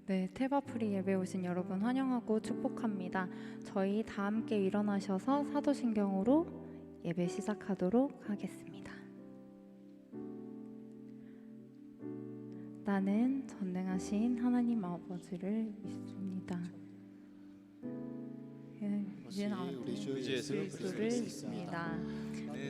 네, 테바프리 예배 오신 여러분 환영하고 축복합니다. 저희 다 함께 일어나셔서 사도신경으로 예배 시작하도록 하겠습니다. 나는 전능하신 하나님 아버지를 믿습니다. 우리 주 예수 그리스도를 믿습니다.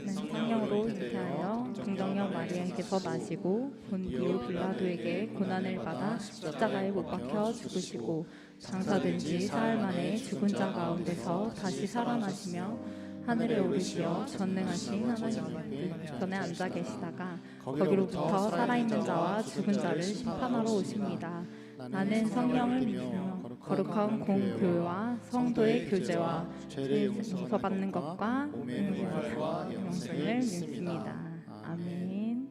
성령으로 잉태하여 동정녀 마리아에게서 나시고 본디오 빌라도에게 고난을 받아 십자가에 못 박혀 죽으시고 장사된 지 사흘 만에 죽은 자 가운데서 다시 살아나시며 하늘에 오르시어 전능하신 하나님 전에 앉아 계시다가 거기로부터 살아있는 자와 죽은 자를 심판하러 오십니다. 나는 성령을 믿으며 거룩한 공교회와 성도의 교제와 죄를 용서받는 것과 영생을 믿습니다. 아멘.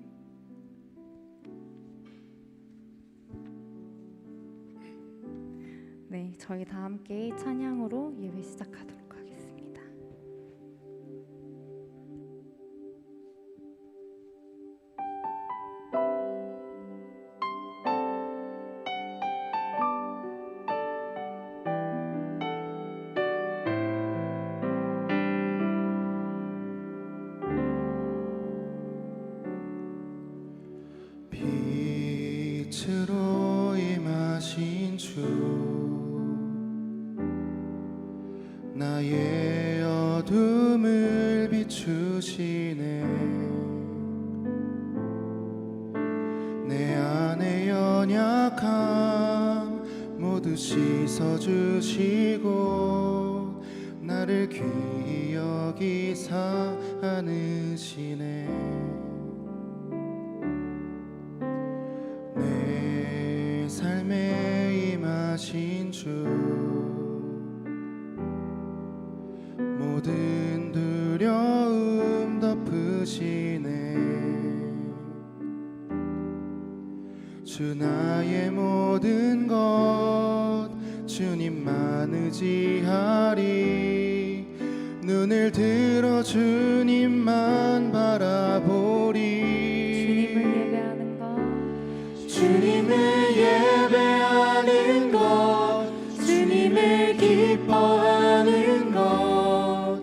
네, 저희 다 함께 찬양으로 예배 시작하도록 하겠습니다. 빛으로 임하신 주 나의 어둠을 비추시네 내 안의 연약함 모두 씻어주시고 나를 귀히 여기사 안으시네 내 삶에 임하신 주 모든 두려움 덮으시네 주 나의 모든 것 주님만 의지하리 눈을 들어 주님만 바라보리 주님을 예배하는 것 주님을 기뻐하는 것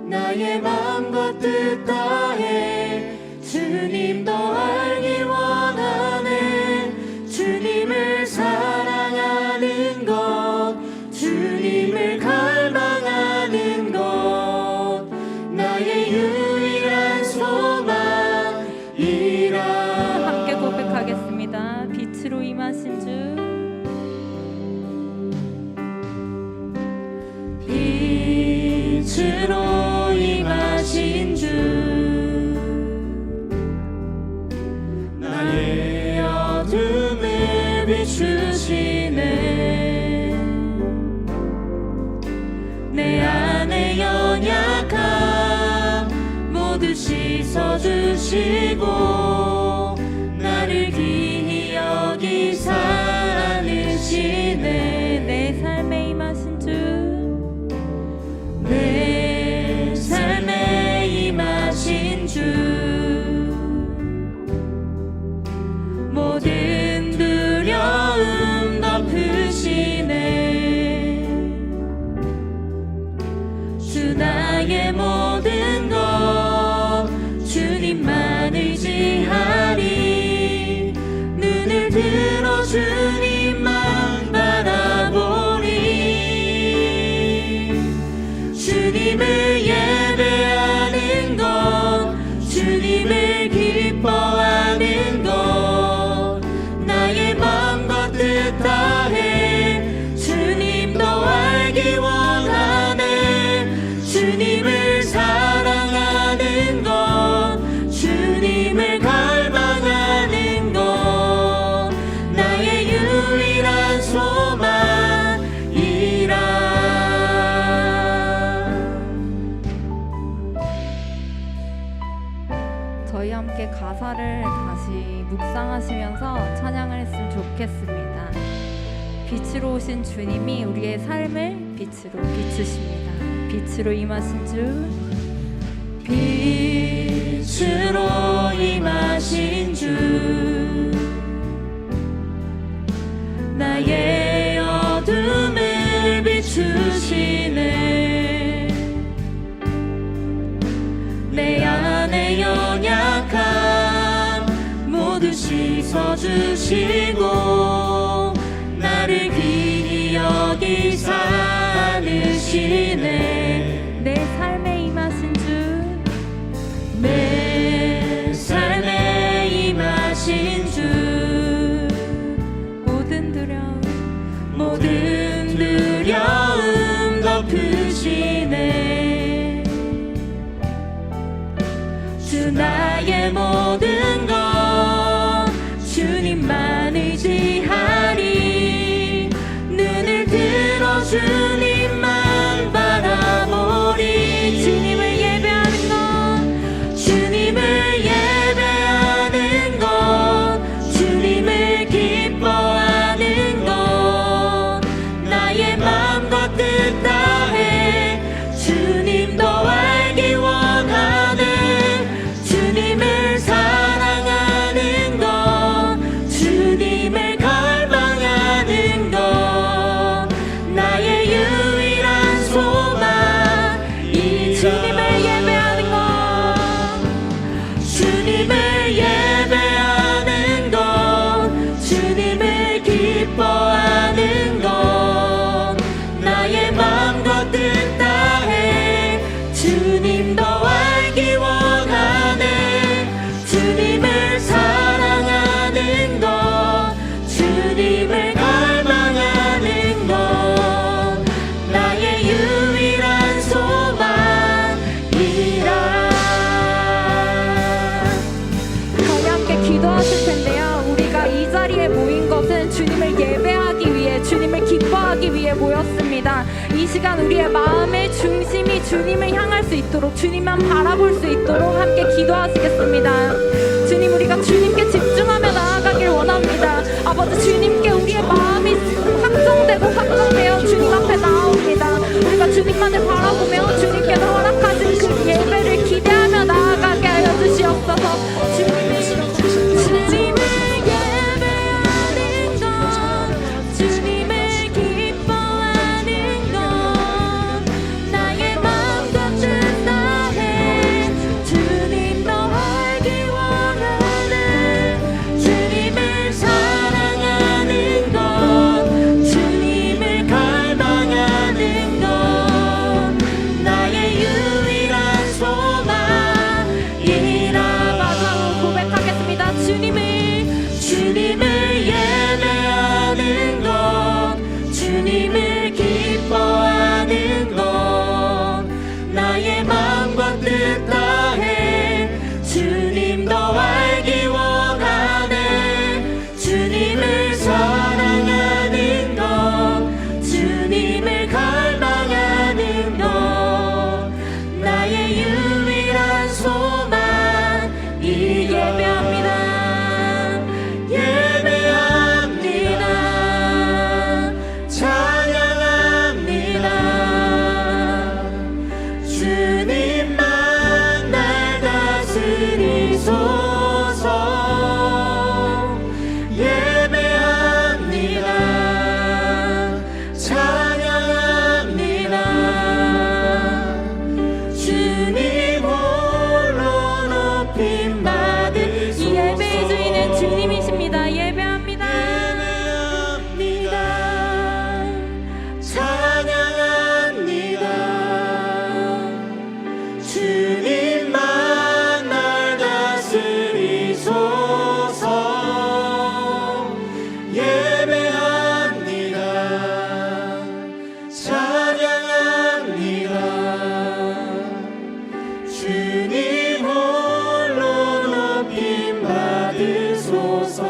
나의 마음과 뜻 다해 주님 더 알기 원하네 주님을 사랑하는 것 주님을 갈망하는 것 나의 유일한 소망이라 함께 고백하겠습니다. 빛으로 임하신 주 빛으로 임하신 주 나의 어둠을 비추시네 내 안의 연약함 모두 씻어주시고 나를 귀히 여기사 안으시네 내 삶에 임하신 주 내 삶에 임하신 주 모든 두려움 덮으시네 주 나의 모든 것 주님만 의지하리 눈을 들어 주님만 바라보리 주님을 예배하는 것 주님을 기뻐하는 것 나의 마음과 뜻 다해 주님 더 알기 원하네 주님을 사랑하는 것 주님을 갈망하는 것 나의 유일한 소망이라 저희 함께 가사를 다시 묵상하시면서 찬양을 했으면 좋겠습니다. 빛으로 오신 주님이 우리의 삶을 빛으로 비추십니다. 빛으로 임하신 주 빛으로 임하신 주 나의 서주시고 나를 귀히 여기사 안으시네. 내 삶에 임하신 주 내 삶에 임하신 주 모든 두려움 덮으시네. 주 나의 모든 것 주님만 의지하리. 눈을 들어 주님만 바라보리. 주님을 예배하는 것 주님을 기뻐하는 것 나의 마음과 뜻 다해 주님도 알기 원하네. 주님을 사랑하는 것 주님을 갈망하는 것 나의 유일한 소망. 이 주님을 예배하는 것 주님을 예배하는 것 주님을 기뻐하는 것 나의 마음과 뜻 다해 주님도 알기 원하네. 주님을 사랑하는 것 주님을 갈망하는 것 나의 유일한 소망이라. 저희 함께 기도하실 텐데요. 우리가 이 자리에 모인 것은 주님을 예배하기 위해, 주님을 기뻐하기 위해 모였습니다. 이 시간 우리의 마음의 중심이 주님을 향할 수 있도록, 주님만 바라볼 수 있도록 함께 기도하시겠습니다. 주님, 우리가 주님께 집중하며 나아가길 원합니다. 아버지, 주님께 우리의 마음이 확정되고 확정되어 주님 앞에 나옵니다. 우리가 주님만을 바라보며 주님께서 허락하신 그 예배를 기대하며 나아가게 하여 주시옵소서. 주님을 예배하는 것 주님을 기뻐하는 것 나의 마음과 뜻 다해 주님도 알기 원하네. 주님을 사랑하는 것 주님을 갈망하는 것 나의 유일한 소망이라. 마지막으로 고백하겠습니다. 주님을 예배하는 것 주님을 기뻐하는 것 나의 마음과 뜻 다해 주님도 알기 원하네. 주님을 사랑하는 것 주님을 갈망하는 것 나의 유일한 소망. 이 예배합니다. 예배합니다. 찬양합니다. 주님만 날 다스리소서. 예배합니다. 찬양합니다. 주님 홀로 높임 받으소서. 이 예배의 주인은 주님이십니다. 예배합니다. 예배합니다. 찬양합니다. 주님만 날 다스리소서. 예배합니다. 찬양합니다. 주님 홀로 높임 받으소서.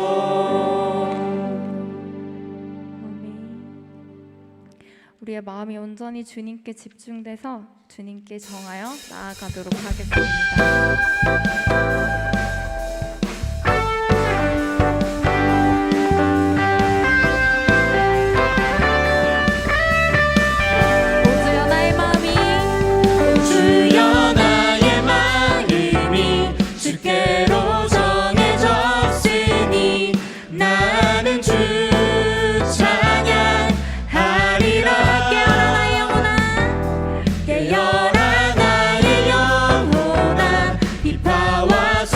우리의 마음이 온전히 주님께 집중돼서 주님께 정하여 나아가도록 하겠습니다. 오주여 나의 마음이 주여 나의 마음이 주께로 정해졌으니 나는 주 찬양하리라. 깨어라 나의 영혼아, 깨어라 나의 영혼아 비파와 수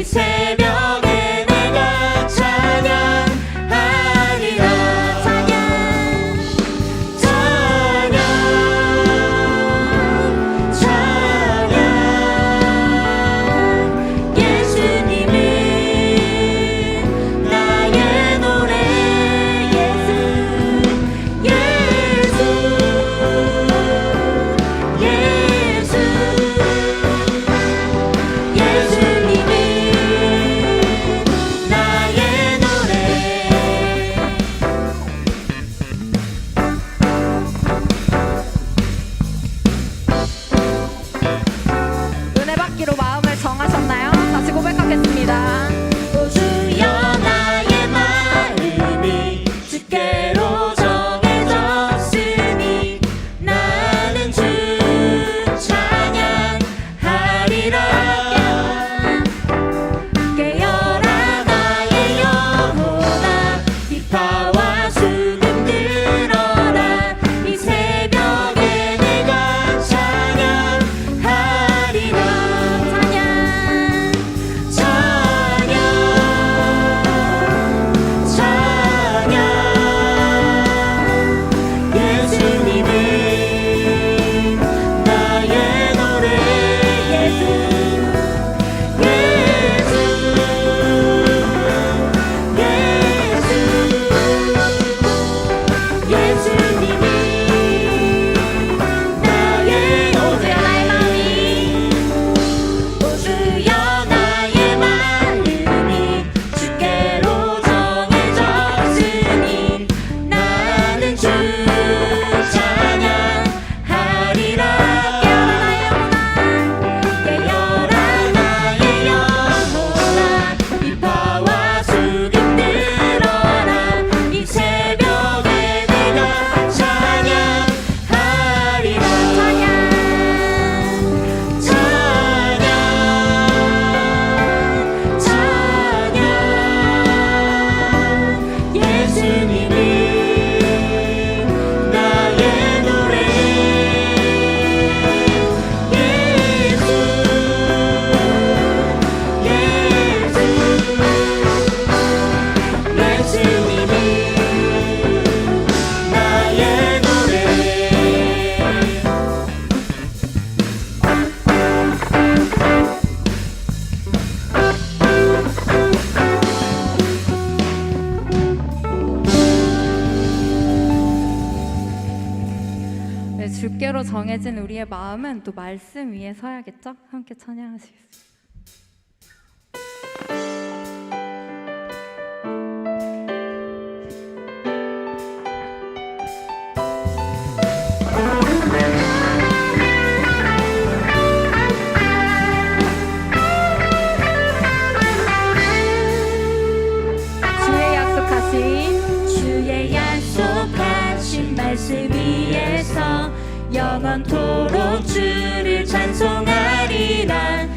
이 새벽에 내가 찬양하리라. 찬양 예수님은 나의 노래. 예수님은 나의 노래. 은혜 받기로 마음을 정하셨나요? 다시 고백하겠습니다. 주여 나의 마음이 주께로 정해졌으니 나는 주 찬양하리라. 깨어라 나의 영혼아, 비파와 수금 들어라. 이 새벽에 내가 찬양하리라. 예수님은 나의 노래. 예수님은 나의 노래. 주여 나의 마음이 주께로 정해졌으니 나는 주 찬양하리라. 깨어라 나의 영혼아, 비파와 수금 들어라. 이 새벽에 내가 찬양하리라. 예수님은 나의 노래. 예수님은 나의 노래. 네, 주께로 정해진 우리의 마음은 또 말씀 위에 서야겠죠? 함께 찬양하시겠습니다. 주의 약속하신 말씀 위에서 영원토록 주를 찬송하리라.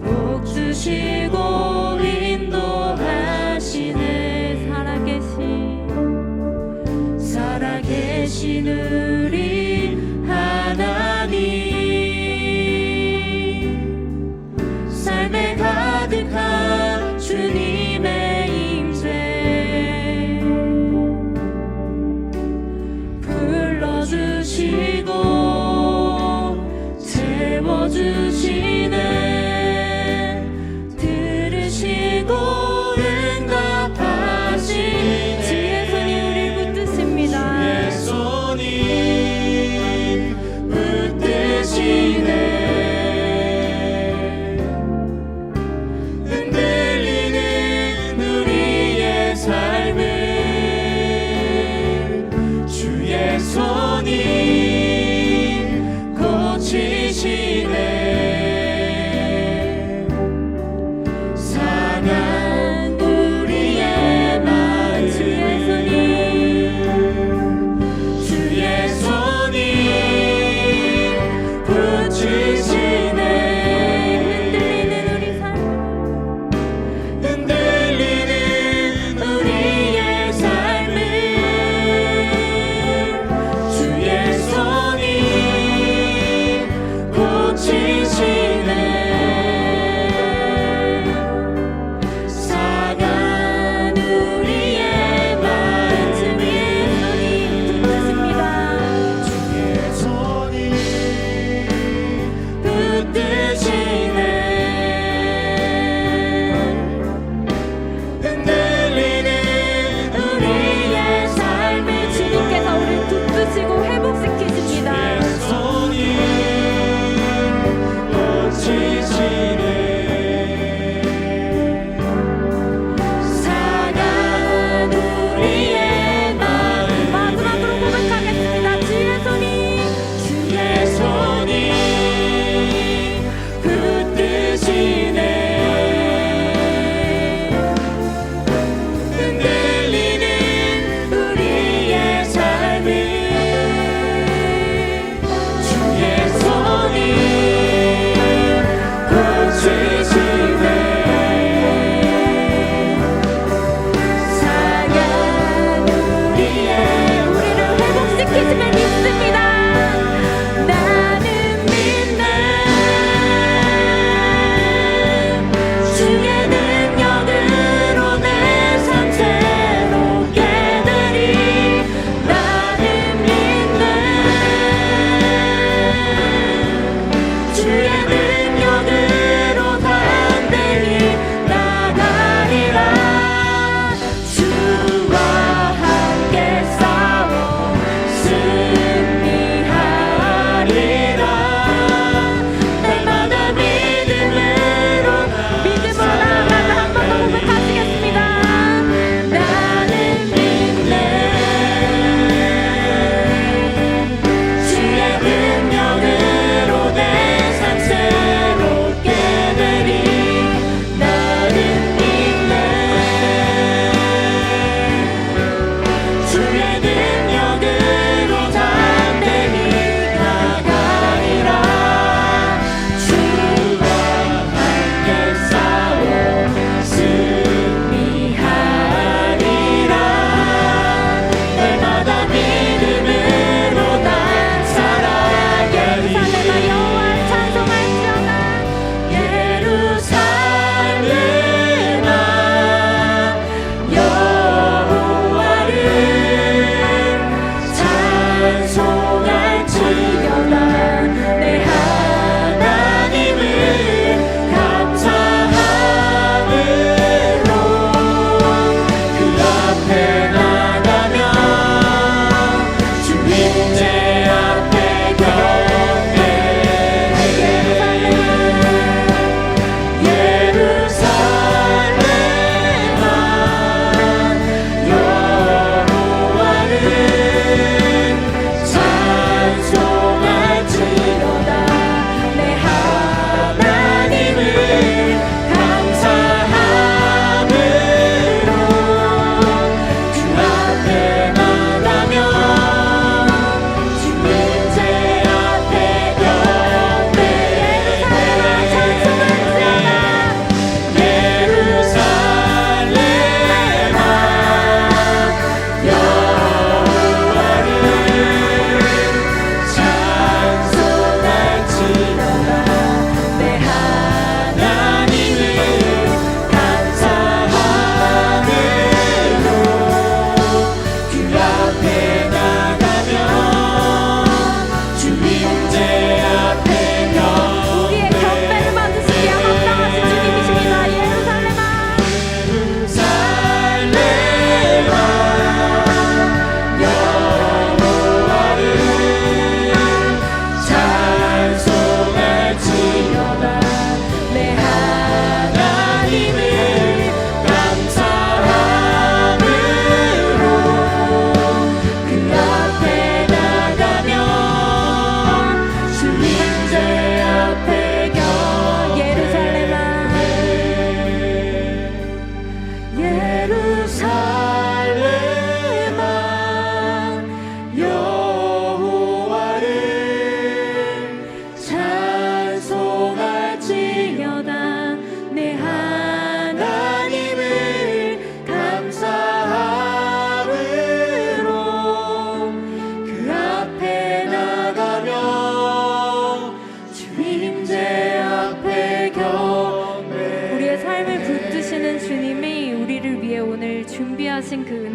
복 주시고 인도하시네. 살아계신 우리 하나님, 삶에 가득한 주님의 임재 불러주시고 채워주시네. 들으시고 응답하시네. 주의 손이 우리를 붙드십니다. 주의 손이 붙드시네. 흔들리는 우리의 삶을 주의 손이 고치시네.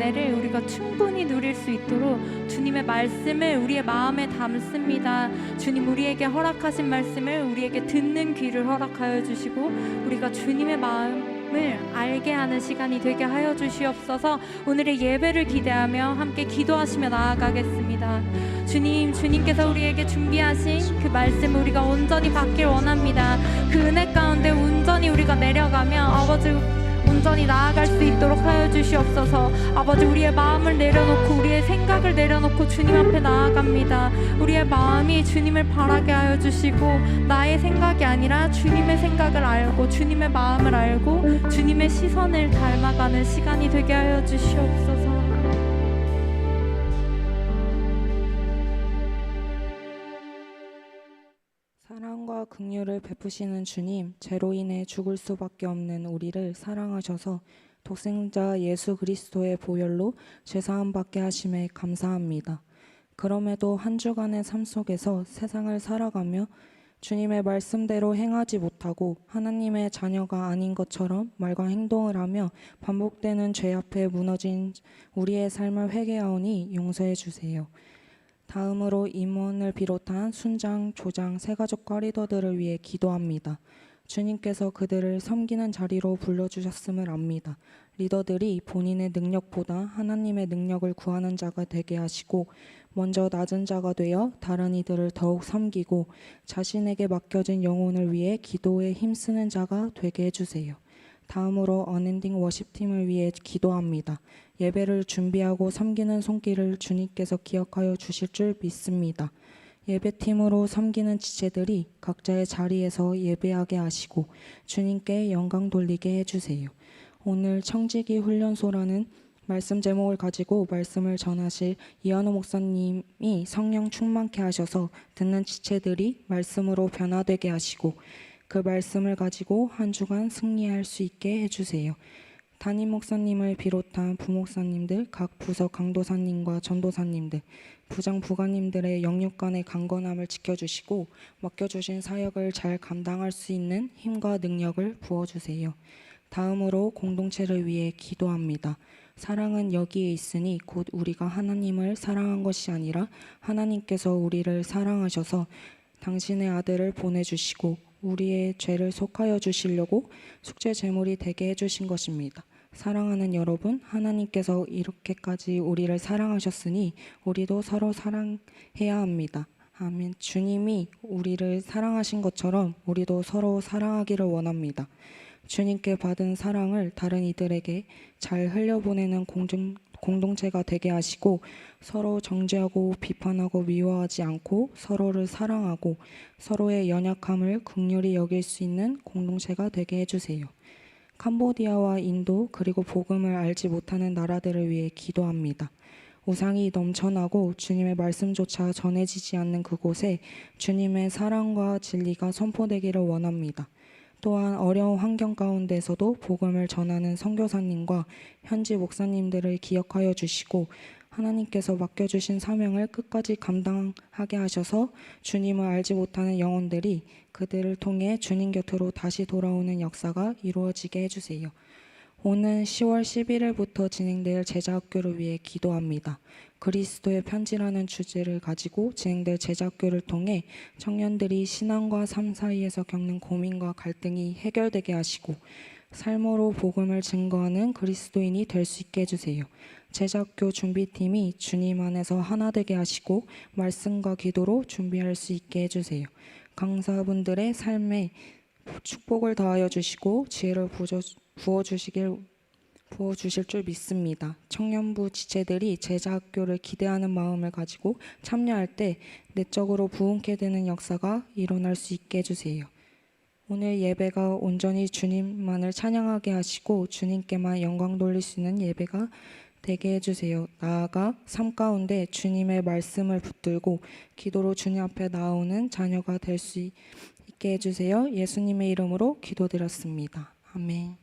예배를 우리가 충분히 누릴 수 있도록 주님의 말씀을 우리의 마음에 담습니다. 주님, 우리에게 허락하신 말씀을 우리에게 듣는 귀를 허락하여 주시고 우리가 주님의 마음을 알게 하는 시간이 되게 하여 주시옵소서. 오늘의 예배를 기대하며 함께 기도하시며 나아가겠습니다. 주님, 주님께서 우리에게 준비하신 그 말씀을 우리가 온전히 받길 원합니다. 그 은혜 가운데 온전히 우리가 내려가며 아버지 온전히 나아갈 수 있도록 하여 주시옵소서. 아버지, 우리의 마음을 내려놓고 우리의 생각을 내려놓고 주님 앞에 나아갑니다. 우리의 마음이 주님을 바라게 하여 주시고 나의 생각이 아니라 주님의 생각을 알고 주님의 마음을 알고 주님의 시선을 닮아가는 시간이 되게 하여 주시옵소서. 사랑과 긍휼을 베푸시는 주님, 죄로 인해 죽을 수밖에 없는 우리를 사랑하셔서 독생자 예수 그리스도의 보혈로 죄사함 받게 하심에 감사합니다. 그럼에도 한 주간의 삶 속에서 세상을 살아가며 주님의 말씀대로 행하지 못하고 하나님의 자녀가 아닌 것처럼 말과 행동을 하며 반복되는 죄 앞에 무너진 우리의 삶을 회개하오니 용서해 주세요. 다음으로 임원을 비롯한 순장, 조장, 새가족과 리더들을 위해 기도합니다. 주님께서 그들을 섬기는 자리로 불러주셨음을 압니다. 리더들이 본인의 능력보다 하나님의 능력을 구하는 자가 되게 하시고 먼저 낮은 자가 되어 다른 이들을 더욱 섬기고 자신에게 맡겨진 영혼을 위해 기도에 힘쓰는 자가 되게 해주세요. 다음으로 언엔딩 워십팀을 위해 기도합니다. 예배를 준비하고 섬기는 손길을 주님께서 기억하여 주실 줄 믿습니다. 예배팀으로 섬기는 지체들이 각자의 자리에서 예배하게 하시고 주님께 영광 돌리게 해주세요. 오늘 청지기 훈련소라는 말씀 제목을 가지고 말씀을 전하실 이한호 목사님이 성령 충만케 하셔서 듣는 지체들이 말씀으로 변화되게 하시고 그 말씀을 가지고 한 주간 승리할 수 있게 해주세요. 담임 목사님을 비롯한 부목사님들, 각 부서 강도사님과 전도사님들, 부장 부관님들의 영육간의 강건함을 지켜주시고 맡겨주신 사역을 잘 감당할 수 있는 힘과 능력을 부어주세요. 다음으로 공동체를 위해 기도합니다. 사랑은 여기에 있으니 곧 우리가 하나님을 사랑한 것이 아니라 하나님께서 우리를 사랑하셔서 당신의 아들을 보내주시고 우리의 죄를 속하여 주시려고 속죄 제물이 되게 해주신 것입니다. 사랑하는 여러분, 하나님께서 이렇게까지 우리를 사랑하셨으니 우리도 서로 사랑해야 합니다. 아멘. 주님이 우리를 사랑하신 것처럼 우리도 서로 사랑하기를 원합니다. 주님께 받은 사랑을 다른 이들에게 잘 흘려보내는 공동체가 되게 하시고 서로 정죄하고 비판하고 미워하지 않고 서로를 사랑하고 서로의 연약함을 긍휼히 여길 수 있는 공동체가 되게 해주세요. 캄보디아와 인도 그리고 복음을 알지 못하는 나라들을 위해 기도합니다. 우상이 넘쳐나고 주님의 말씀조차 전해지지 않는 그곳에 주님의 사랑과 진리가 선포되기를 원합니다. 또한 어려운 환경 가운데서도 복음을 전하는 선교사님과 현지 목사님들을 기억하여 주시고 하나님께서 맡겨주신 사명을 끝까지 감당하게 하셔서 주님을 알지 못하는 영혼들이 그들을 통해 주님 곁으로 다시 돌아오는 역사가 이루어지게 해주세요. 오는 10월 11일부터 진행될 제자학교를 위해 기도합니다. 그리스도의 편지라는 주제를 가지고 진행될 제자학교를 통해 청년들이 신앙과 삶 사이에서 겪는 고민과 갈등이 해결되게 하시고 삶으로 복음을 증거하는 그리스도인이 될 수 있게 해주세요. 제자학교 준비팀이 주님 안에서 하나 되게 하시고 말씀과 기도로 준비할 수 있게 해주세요. 강사분들의 삶에 축복을 더하여 주시고 지혜를 부어주실 줄 믿습니다. 청년부 지체들이 제자학교를 기대하는 마음을 가지고 참여할 때 내적으로 부흥케 되는 역사가 일어날 수 있게 해주세요. 오늘 예배가 온전히 주님만을 찬양하게 하시고 주님께만 영광 돌릴 수 있는 예배가 되게 해주세요. 나아가 삶 가운데 주님의 말씀을 붙들고 기도로 주님 앞에 나오는 자녀가 될 수 있게 해주세요. 예수님의 이름으로 기도드렸습니다. 아멘.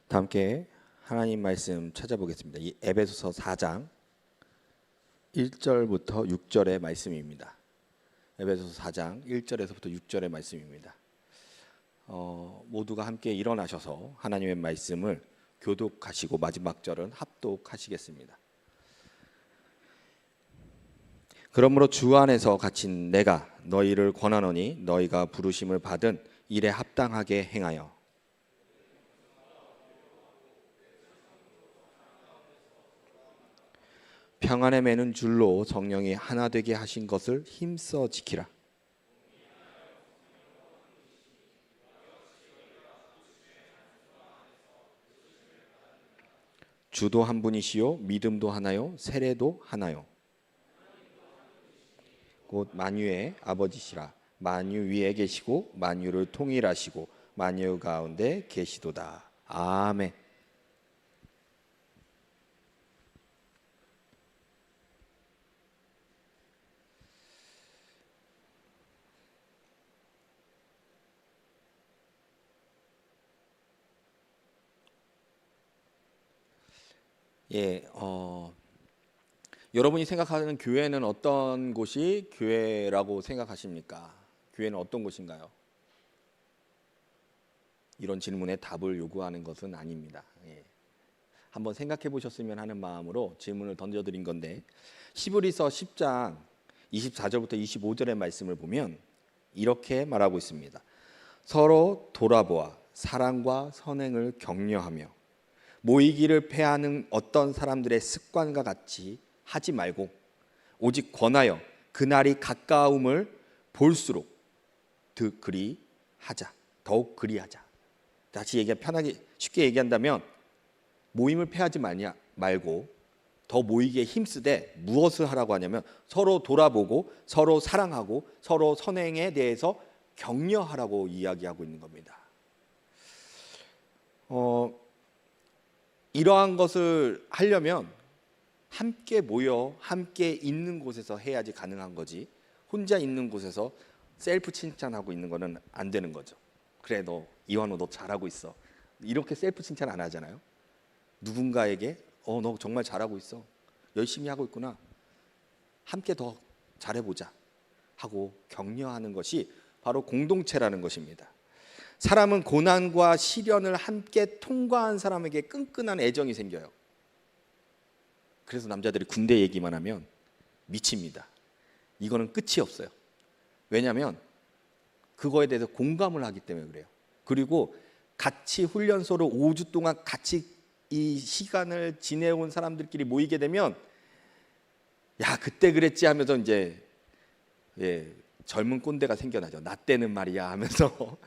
다 함께 하나님 말씀 찾아보겠습니다. 이 에베소서 4장 1절부터 6절의 말씀입니다. 에베소서 4장 1절에서부터 6절의 말씀입니다. 모두가 함께 일어나셔서 하나님의 말씀을 교독하시고 마지막 절은 합독하시겠습니다. 그러므로 주 안에서 갇힌 내가 너희를 권하노니 너희가 부르심을 받은 일에 합당하게 행하여 평안에 매는 줄로 성령이 하나 되게 하신 것을 힘써 지키라. 주도 한 분이시요 믿음도 하나요 세례도 하나요 곧 만유의 아버지시라. 만유 위에 계시고 만유를 통일하시고 만유 가운데 계시도다. 아멘. 여러분이 생각하는 교회는 어떤 곳이 교회라고 생각하십니까? 교회는 어떤 곳인가요? 이런 질문에 답을 요구하는 것은 아닙니다. 한번 생각해 보셨으면 하는 마음으로 질문을 던져드린 건데, 히브리서 10장 24절부터 25절의 말씀을 보면 이렇게 말하고 있습니다. 서로 돌아보아 사랑과 선행을 격려하며 모이기를 패하는 어떤 사람들의 습관과 같이 하지 말고 오직 권하여 그날이 가까움을 볼수록 더욱 그리하자. 다시 편하게 쉽게 얘기한다면 모임을 패하지 말고 더 모이기에 힘쓰되 무엇을 하라고 하냐면 서로 돌아보고 서로 사랑하고 서로 선행에 대해서 격려하라고 이야기하고 있는 겁니다. 이러한 것을 하려면 함께 모여 함께 있는 곳에서 해야지 가능한 거지, 혼자 있는 곳에서 셀프 칭찬하고 있는 거는 안 되는 거죠. 그래, 이완호 너 잘하고 있어, 이렇게 셀프 칭찬 안 하잖아요. 누군가에게 너 정말 잘하고 있어, 열심히 하고 있구나, 함께 더 잘해보자 하고 격려하는 것이 바로 공동체라는 것입니다. 사람은 고난과 시련을 함께 통과한 사람에게 끈끈한 애정이 생겨요. 그래서 남자들이 군대 얘기만 하면 미칩니다. 이거는 끝이 없어요. 왜냐하면 그거에 대해서 공감을 하기 때문에 그래요. 그리고 같이 훈련소를 5주 동안 같이 이 시간을 지내온 사람들끼리 모이게 되면 야 그때 그랬지 하면서 이제 젊은 꼰대가 생겨나죠. 나 때는 말이야 하면서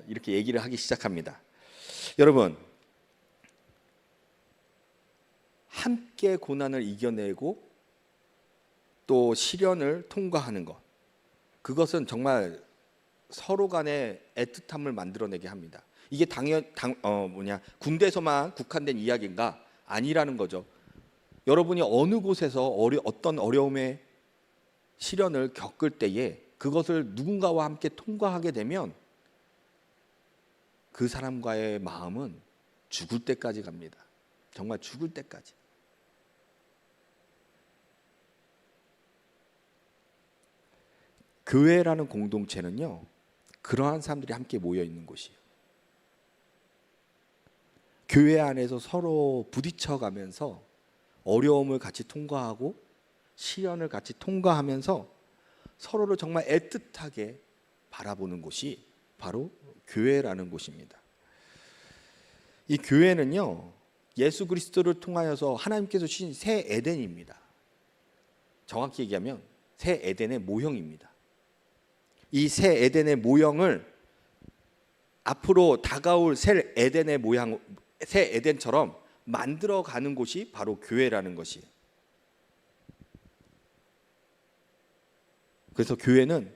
이렇게 얘기를 하기 시작합니다. 여러분, 함께 고난을 이겨내고 또 시련을 통과하는 것, 그것은 정말 서로 간의 애틋함을 만들어내게 합니다. 이게 군대에서만 국한된 이야기인가? 아니라는 거죠. 여러분이 어느 곳에서 어떤 어려움의 시련을 겪을 때에 그것을 누군가와 함께 통과하게 되면 그 사람과의 마음은 죽을 때까지 갑니다. 정말 죽을 때까지. 교회라는 공동체는요, 그러한 사람들이 함께 모여 있는 곳이에요. 교회 안에서 서로 부딪혀가면서 어려움을 같이 통과하고 시련을 같이 통과하면서 서로를 정말 애틋하게 바라보는 곳이 바로 교회라는 곳입니다. 이 교회는요, 예수 그리스도를 통하여서 하나님께서 주신 새 에덴입니다. 정확히 얘기하면 새 에덴의 모형입니다. 이 새 에덴의 모형을 앞으로 다가올 새 에덴처럼 만들어가는 곳이 바로 교회라는 것이에요. 그래서 교회는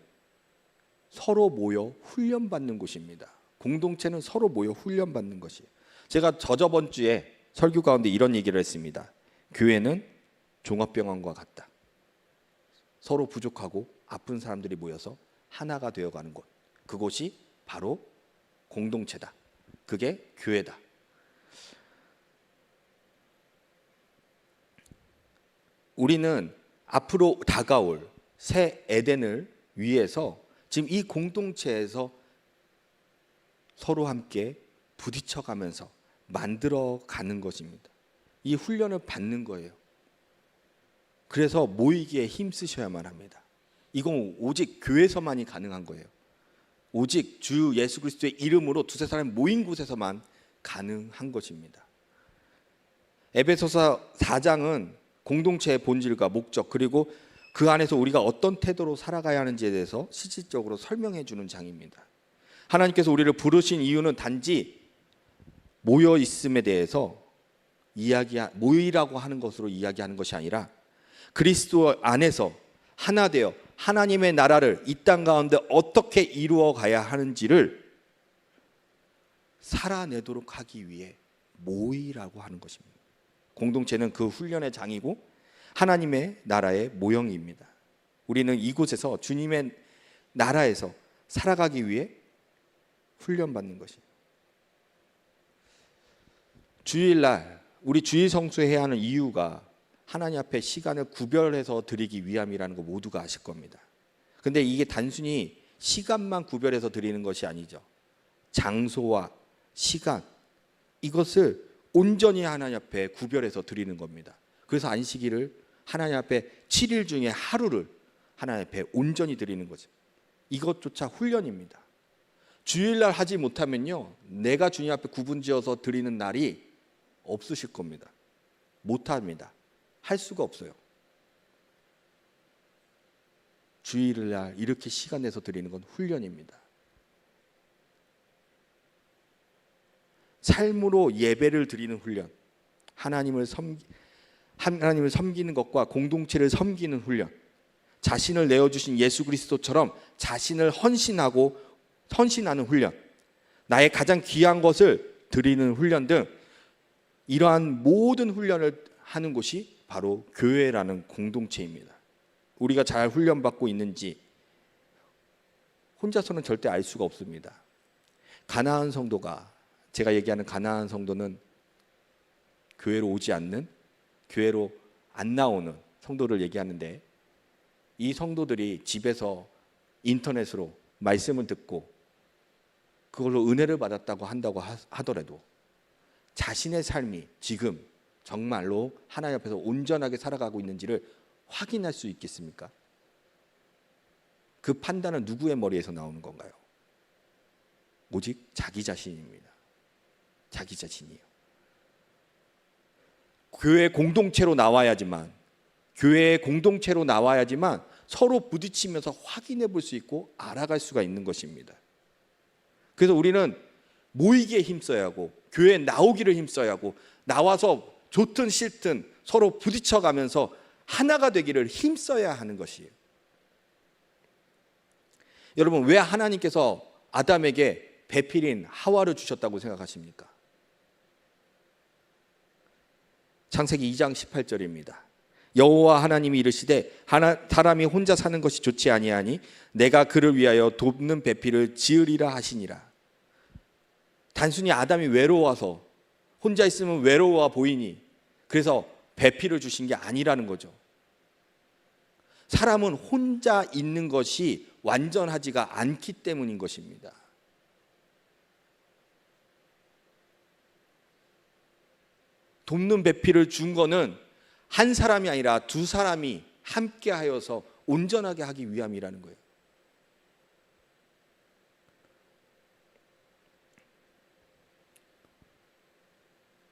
서로 모여 훈련받는 곳입니다. 공동체는 서로 모여 훈련받는 것이에요. 제가 저번 주에 설교 가운데 이런 얘기를 했습니다. 교회는 종합병원과 같다. 서로 부족하고 아픈 사람들이 모여서 하나가 되어가는 곳, 그곳이 바로 공동체다. 그게 교회다. 우리는 앞으로 다가올 새 에덴을 위해서 지금 이 공동체에서 서로 함께 부딪혀가면서 만들어가는 것입니다. 이 훈련을 받는 거예요. 그래서 모이기에 힘쓰셔야만 합니다. 이건 오직 교회에서만이 가능한 거예요. 오직 주 예수 그리스도의 이름으로 두세 사람 모인 곳에서만 가능한 것입니다. 에베소서 4장은 공동체의 본질과 목적, 그리고 그 안에서 우리가 어떤 태도로 살아가야 하는지에 대해서 실질적으로 설명해 주는 장입니다. 하나님께서 우리를 부르신 이유는 단지 모여 있음에 대해서 모이라고 하는 것으로 이야기하는 것이 아니라 그리스도 안에서 하나 되어 하나님의 나라를 이 땅 가운데 어떻게 이루어 가야 하는지를 살아내도록 하기 위해 모이라고 하는 것입니다. 공동체는 그 훈련의 장이고 하나님의 나라의 모형입니다. 우리는 이곳에서 주님의 나라에서 살아가기 위해 훈련받는 것입니다. 주일날 우리 주일 성수해야 하는 이유가 하나님 앞에 시간을 구별해서 드리기 위함이라는 거 모두가 아실 겁니다. 근데 이게 단순히 시간만 구별해서 드리는 것이 아니죠. 장소와 시간, 이것을 온전히 하나님 앞에 구별해서 드리는 겁니다. 그래서 안식일을 하나님 앞에 7일 중에 하루를 하나님 앞에 온전히 드리는 거죠. 이것조차 훈련입니다. 주일날 하지 못하면요, 내가 주님 앞에 구분지어서 드리는 날이 없으실 겁니다. 못합니다. 할 수가 없어요. 주일날 이렇게 시간 내서 드리는 건 훈련입니다. 삶으로 예배를 드리는 훈련, 하나님을 섬기는 것과 공동체를 섬기는 훈련, 자신을 내어주신 예수 그리스도처럼 자신을 헌신하는 훈련, 나의 가장 귀한 것을 드리는 훈련 등 이러한 모든 훈련을 하는 곳이 바로 교회라는 공동체입니다. 우리가 잘 훈련받고 있는지 혼자서는 절대 알 수가 없습니다. 가나안 성도가, 제가 얘기하는 가나안 성도는 교회로 오지 않는, 교회로 안 나오는 성도를 얘기하는데, 이 성도들이 집에서 인터넷으로 말씀을 듣고 그걸로 은혜를 받았다고 한다고 하더라도 자신의 삶이 지금 정말로 하나님 앞에서 온전하게 살아가고 있는지를 확인할 수 있겠습니까? 그 판단은 누구의 머리에서 나오는 건가요? 오직 자기 자신입니다. 자기 자신이에요. 교회 공동체로 나와야지만 서로 부딪히면서 확인해 볼 수 있고 알아갈 수가 있는 것입니다. 그래서 우리는 모이기에 힘써야 하고 교회에 나오기를 힘써야 하고 나와서 좋든 싫든 서로 부딪혀가면서 하나가 되기를 힘써야 하는 것이에요. 여러분, 왜 하나님께서 아담에게 배필인 하와를 주셨다고 생각하십니까? 창세기 2장 18절입니다. 여호와 하나님이 이르시되 사람이 혼자 사는 것이 좋지 아니하니 내가 그를 위하여 돕는 배필을 지으리라 하시니라. 단순히 아담이 외로워서 혼자 있으면 외로워 보이니 그래서 배필을 주신 게 아니라는 거죠. 사람은 혼자 있는 것이 완전하지가 않기 때문인 것입니다. 돕는 배필을 준 거는 한 사람이 아니라 두 사람이 함께 하여서 온전하게 하기 위함이라는 거예요.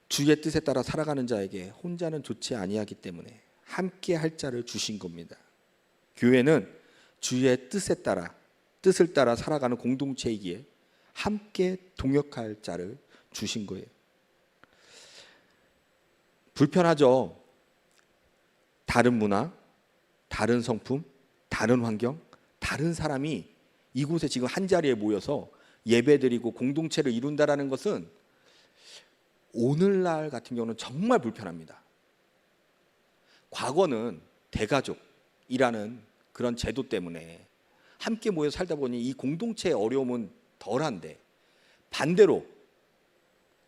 주의 뜻에 따라 살아가는 자에게 혼자는 좋지 아니하기 때문에 함께 할 자를 주신 겁니다. 교회는 주의 뜻을 따라 살아가는 공동체이기에 함께 동역할 자를 주신 거예요. 불편하죠. 다른 문화, 다른 성품, 다른 환경, 다른 사람이 이곳에 지금 한 자리에 모여서 예배드리고 공동체를 이룬다라는 것은 오늘날 같은 경우는 정말 불편합니다. 과거는 대가족이라는 그런 제도 때문에 함께 모여 살다 보니 이 공동체의 어려움은 덜한데, 반대로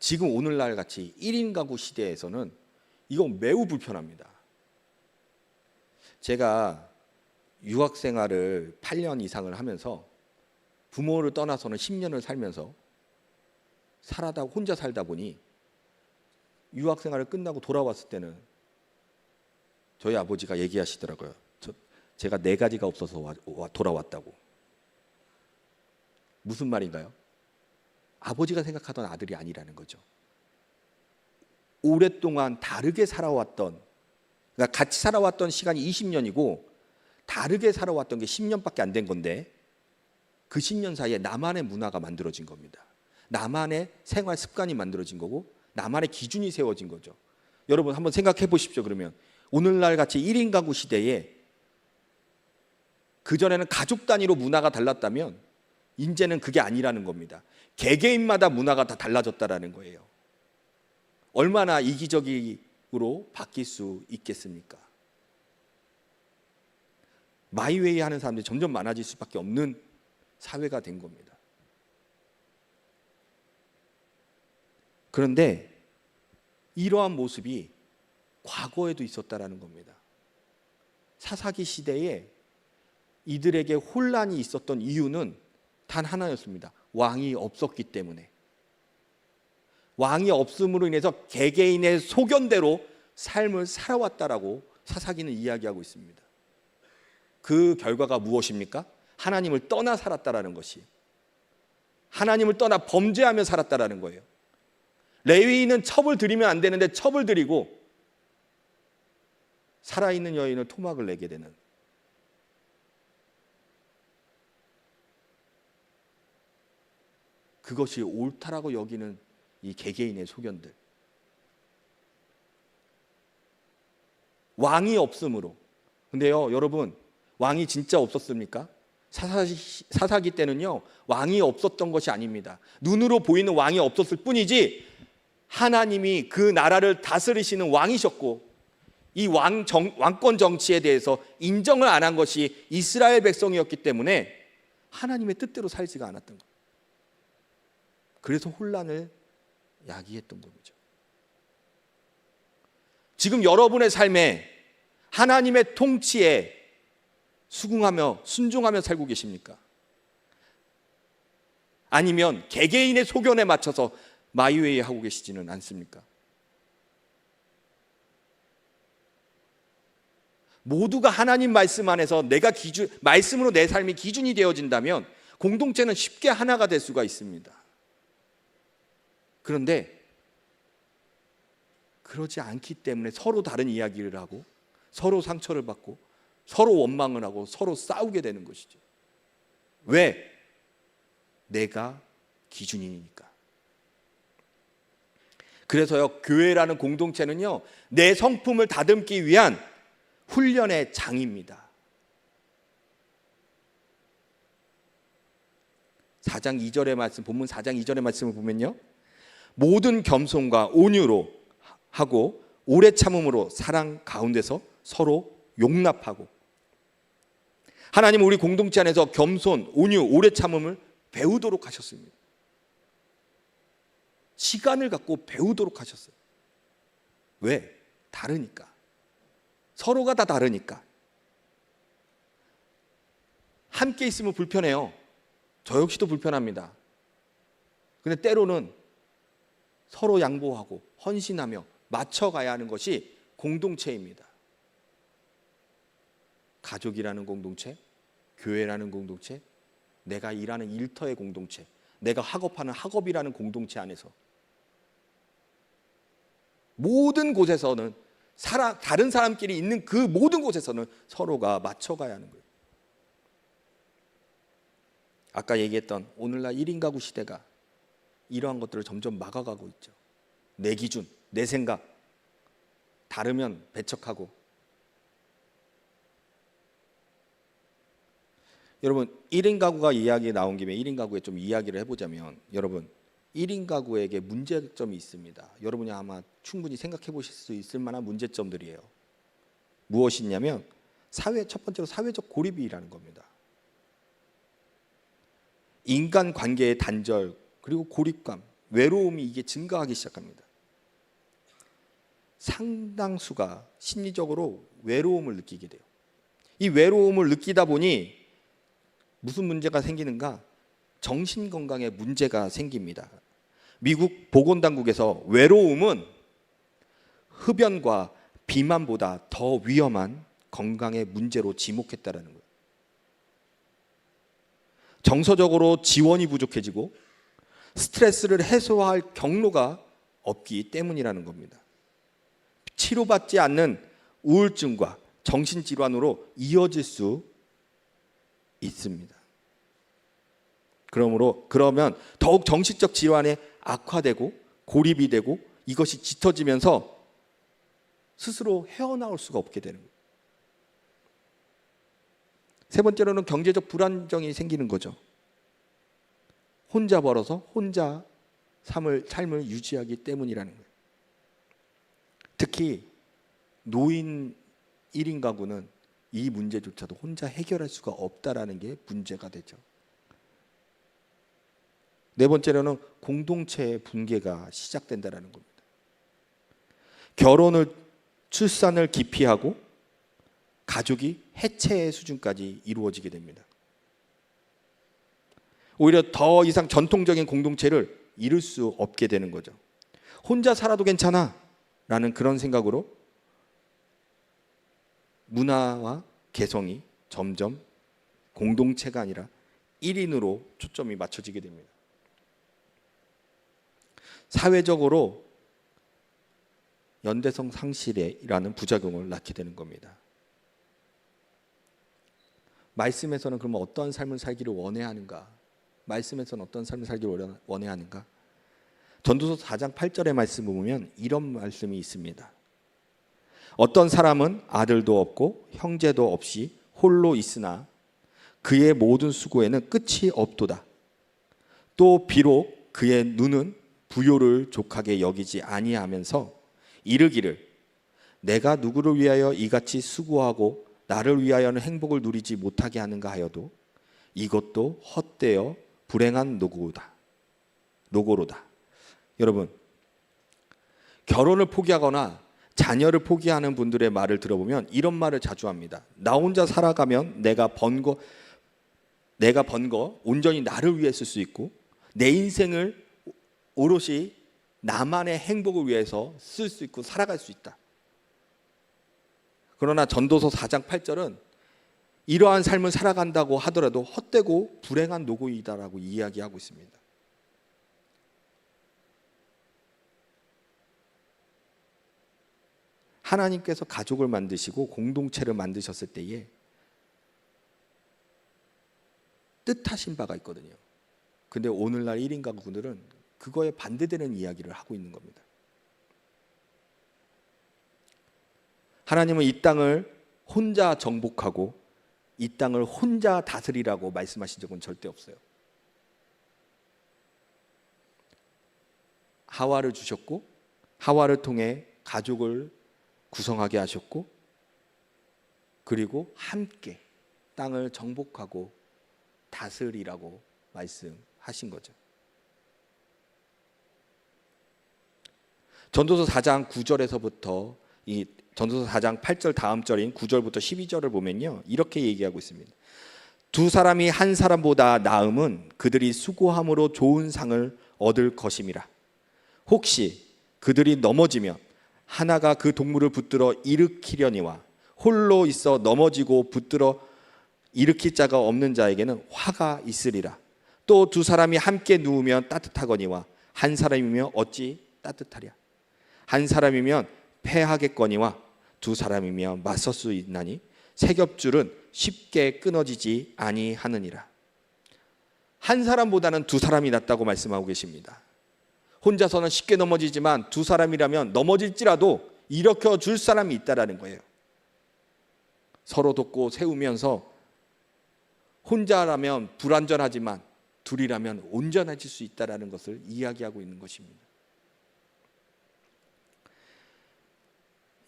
지금 오늘날 같이 1인 가구 시대에서는 이건 매우 불편합니다. 제가 유학 생활을 8년 이상을 하면서 부모를 떠나서는 10년을 살면서 혼자 살다 보니 유학 생활을 끝나고 돌아왔을 때는 저희 아버지가 얘기하시더라고요. 제가 4가지가 없어서 돌아왔다고. 무슨 말인가요? 아버지가 생각하던 아들이 아니라는 거죠. 오랫동안 다르게 살아왔던, 그러니까 같이 살아왔던 시간이 20년이고 다르게 살아왔던 게 10년밖에 안 된 건데 그 10년 사이에 나만의 문화가 만들어진 겁니다. 나만의 생활 습관이 만들어진 거고 나만의 기준이 세워진 거죠. 여러분 한번 생각해 보십시오. 그러면 오늘날 같이 1인 가구 시대에 그전에는 가족 단위로 문화가 달랐다면 이제는 그게 아니라는 겁니다. 개개인마다 문화가 다 달라졌다라는 거예요. 얼마나 이기적으로 바뀔 수 있겠습니까? 마이웨이 하는 사람들이 점점 많아질 수밖에 없는 사회가 된 겁니다. 그런데 이러한 모습이 과거에도 있었다라는 겁니다. 사사기 시대에 이들에게 혼란이 있었던 이유는 단 하나였습니다. 왕이 없었기 때문에. 왕이 없음으로 인해서 개개인의 소견대로 삶을 살아왔다라고 사사기는 이야기하고 있습니다. 그 결과가 무엇입니까? 하나님을 떠나 살았다라는 것이, 하나님을 떠나 범죄하며 살았다라는 거예요. 레위인은 첩을 들이면 안 되는데 첩을 들이고 살아있는 여인을 토막을 내게 되는, 그것이 옳다라고 여기는 이 개개인의 소견들. 왕이 없으므로. 근데요 여러분, 왕이 진짜 없었습니까? 사사기 때는요 왕이 없었던 것이 아닙니다. 눈으로 보이는 왕이 없었을 뿐이지 하나님이 그 나라를 다스리시는 왕이셨고 이 왕권 정치에 대해서 인정을 안 한 것이 이스라엘 백성이었기 때문에 하나님의 뜻대로 살지가 않았던 거예요. 그래서 혼란을 야기했던 겁니다. 지금 여러분의 삶에 하나님의 통치에 수긍하며 순종하며 살고 계십니까? 아니면 개개인의 소견에 맞춰서 마이웨이 하고 계시지는 않습니까? 모두가 하나님 말씀 안에서 말씀으로 내 삶이 기준이 되어진다면 공동체는 쉽게 하나가 될 수가 있습니다. 그런데 그러지 않기 때문에 서로 다른 이야기를 하고 서로 상처를 받고 서로 원망을 하고 서로 싸우게 되는 것이죠. 왜? 내가 기준이니까. 그래서요 교회라는 공동체는요 내 성품을 다듬기 위한 훈련의 장입니다. 4장 2절의 말씀, 본문 4장 2절의 말씀을 보면요 모든 겸손과 온유로 하고 오래 참음으로 사랑 가운데서 서로 용납하고. 하나님은 우리 공동체 안에서 겸손, 온유, 오래 참음을 배우도록 하셨습니다. 시간을 갖고 배우도록 하셨어요. 왜? 다르니까. 서로가 다 다르니까. 함께 있으면 불편해요. 저 역시도 불편합니다. 근데 때로는 서로 양보하고 헌신하며 맞춰가야 하는 것이 공동체입니다. 가족이라는 공동체, 교회라는 공동체, 내가 일하는 일터의 공동체, 내가 학업하는 학업이라는 공동체 안에서 모든 곳에서는 다른 사람끼리 있는 그 모든 곳에서는 서로가 맞춰가야 하는 거예요. 아까 얘기했던 오늘날 1인 가구 시대가 이러한 것들을 점점 막아가고 있죠. 내 기준, 내 생각, 다르면 배척하고. 여러분 1인 가구가 이야기 나온 김에 1인 가구에 좀 이야기를 해보자면, 여러분 1인 가구에게 문제점이 있습니다. 여러분이 아마 충분히 생각해 보실 수 있을 만한 문제점들이에요. 무엇이냐면 첫 번째로 사회적 고립이라는 겁니다. 인간 관계의 단절, 그리고 고립감, 외로움이 이게 증가하기 시작합니다. 상당수가 심리적으로 외로움을 느끼게 돼요. 이 외로움을 느끼다 보니 무슨 문제가 생기는가? 정신 건강에 문제가 생깁니다. 미국 보건당국에서 외로움은 흡연과 비만보다 더 위험한 건강의 문제로 지목했다라는 거예요. 정서적으로 지원이 부족해지고 스트레스를 해소할 경로가 없기 때문이라는 겁니다. 치료받지 않는 우울증과 정신질환으로 이어질 수 있습니다. 그러면 더욱 정신적 질환에 악화되고 고립이 되고 이것이 짙어지면서 스스로 헤어나올 수가 없게 되는 거예요. 세 번째로는 경제적 불안정이 생기는 거죠. 혼자 벌어서 혼자 삶을 유지하기 때문이라는 거예요. 특히 노인 1인 가구는 이 문제조차도 혼자 해결할 수가 없다라는 게 문제가 되죠. 네 번째로는 공동체의 붕괴가 시작된다라는 겁니다. 결혼을 출산을 기피하고 가족이 해체의 수준까지 이루어지게 됩니다. 오히려 더 이상 전통적인 공동체를 이룰 수 없게 되는 거죠. 혼자 살아도 괜찮아 라는 그런 생각으로 문화와 개성이 점점 공동체가 아니라 1인으로 초점이 맞춰지게 됩니다. 사회적으로 연대성 상실이라는 부작용을 낳게 되는 겁니다. 말씀에서는 그러면 어떤 삶을 살기를 원해야 하는가? 말씀에서는 어떤 삶을 살기를 원해야 하는가? 전도서 4장 8절의 말씀을 보면 이런 말씀이 있습니다. 어떤 사람은 아들도 없고 형제도 없이 홀로 있으나 그의 모든 수고에는 끝이 없도다. 또 비록 그의 눈은 부요를 족하게 여기지 아니하면서 이르기를 내가 누구를 위하여 이같이 수고하고 나를 위하여는 행복을 누리지 못하게 하는가 하여도 이것도 헛되어 불행한 노고로다. 여러분, 결혼을 포기하거나 자녀를 포기하는 분들의 말을 들어보면 이런 말을 자주 합니다. 나 혼자 살아가면 내가 번 거 온전히 나를 위해 쓸 수 있고 내 인생을 오롯이 나만의 행복을 위해서 쓸 수 있고 살아갈 수 있다. 그러나 전도서 4장 8절은 이러한 삶을 살아간다고 하더라도 헛되고 불행한 노고이다라고 이야기하고 있습니다. 하나님께서 가족을 만드시고 공동체를 만드셨을 때에 뜻하신 바가 있거든요. 근데 오늘날 1인 가구들은 그거에 반대되는 이야기를 하고 있는 겁니다. 하나님은 이 땅을 혼자 정복하고 이 땅을 혼자 다스리라고 말씀하신 적은 절대 없어요. 하와를 주셨고 하와를 통해 가족을 구성하게 하셨고 그리고 함께 땅을 정복하고 다스리라고 말씀하신 거죠. 전도서 4장 9절에서부터 이 전도서 4장 8절 다음 절인 9절부터 12절을 보면요, 이렇게 얘기하고 있습니다. 두 사람이 한 사람보다 나음은 그들이 수고함으로 좋은 상을 얻을 것임이라. 혹시 그들이 넘어지면 하나가 그 동물을 붙들어 일으키려니와 홀로 있어 넘어지고 붙들어 일으킬 자가 없는 자에게는 화가 있으리라. 또 두 사람이 함께 누우면 따뜻하거니와 한 사람이면 어찌 따뜻하랴. 한 사람이면 패하겠거니와 두 사람이면 맞설 수 있나니 세 겹줄은 쉽게 끊어지지 아니하느니라. 한 사람보다는 두 사람이 낫다고 말씀하고 계십니다. 혼자서는 쉽게 넘어지지만 두 사람이라면 넘어질지라도 일으켜 줄 사람이 있다라는 거예요. 서로 돕고 세우면서 혼자라면 불완전하지만 둘이라면 온전해질 수 있다라는 것을 이야기하고 있는 것입니다.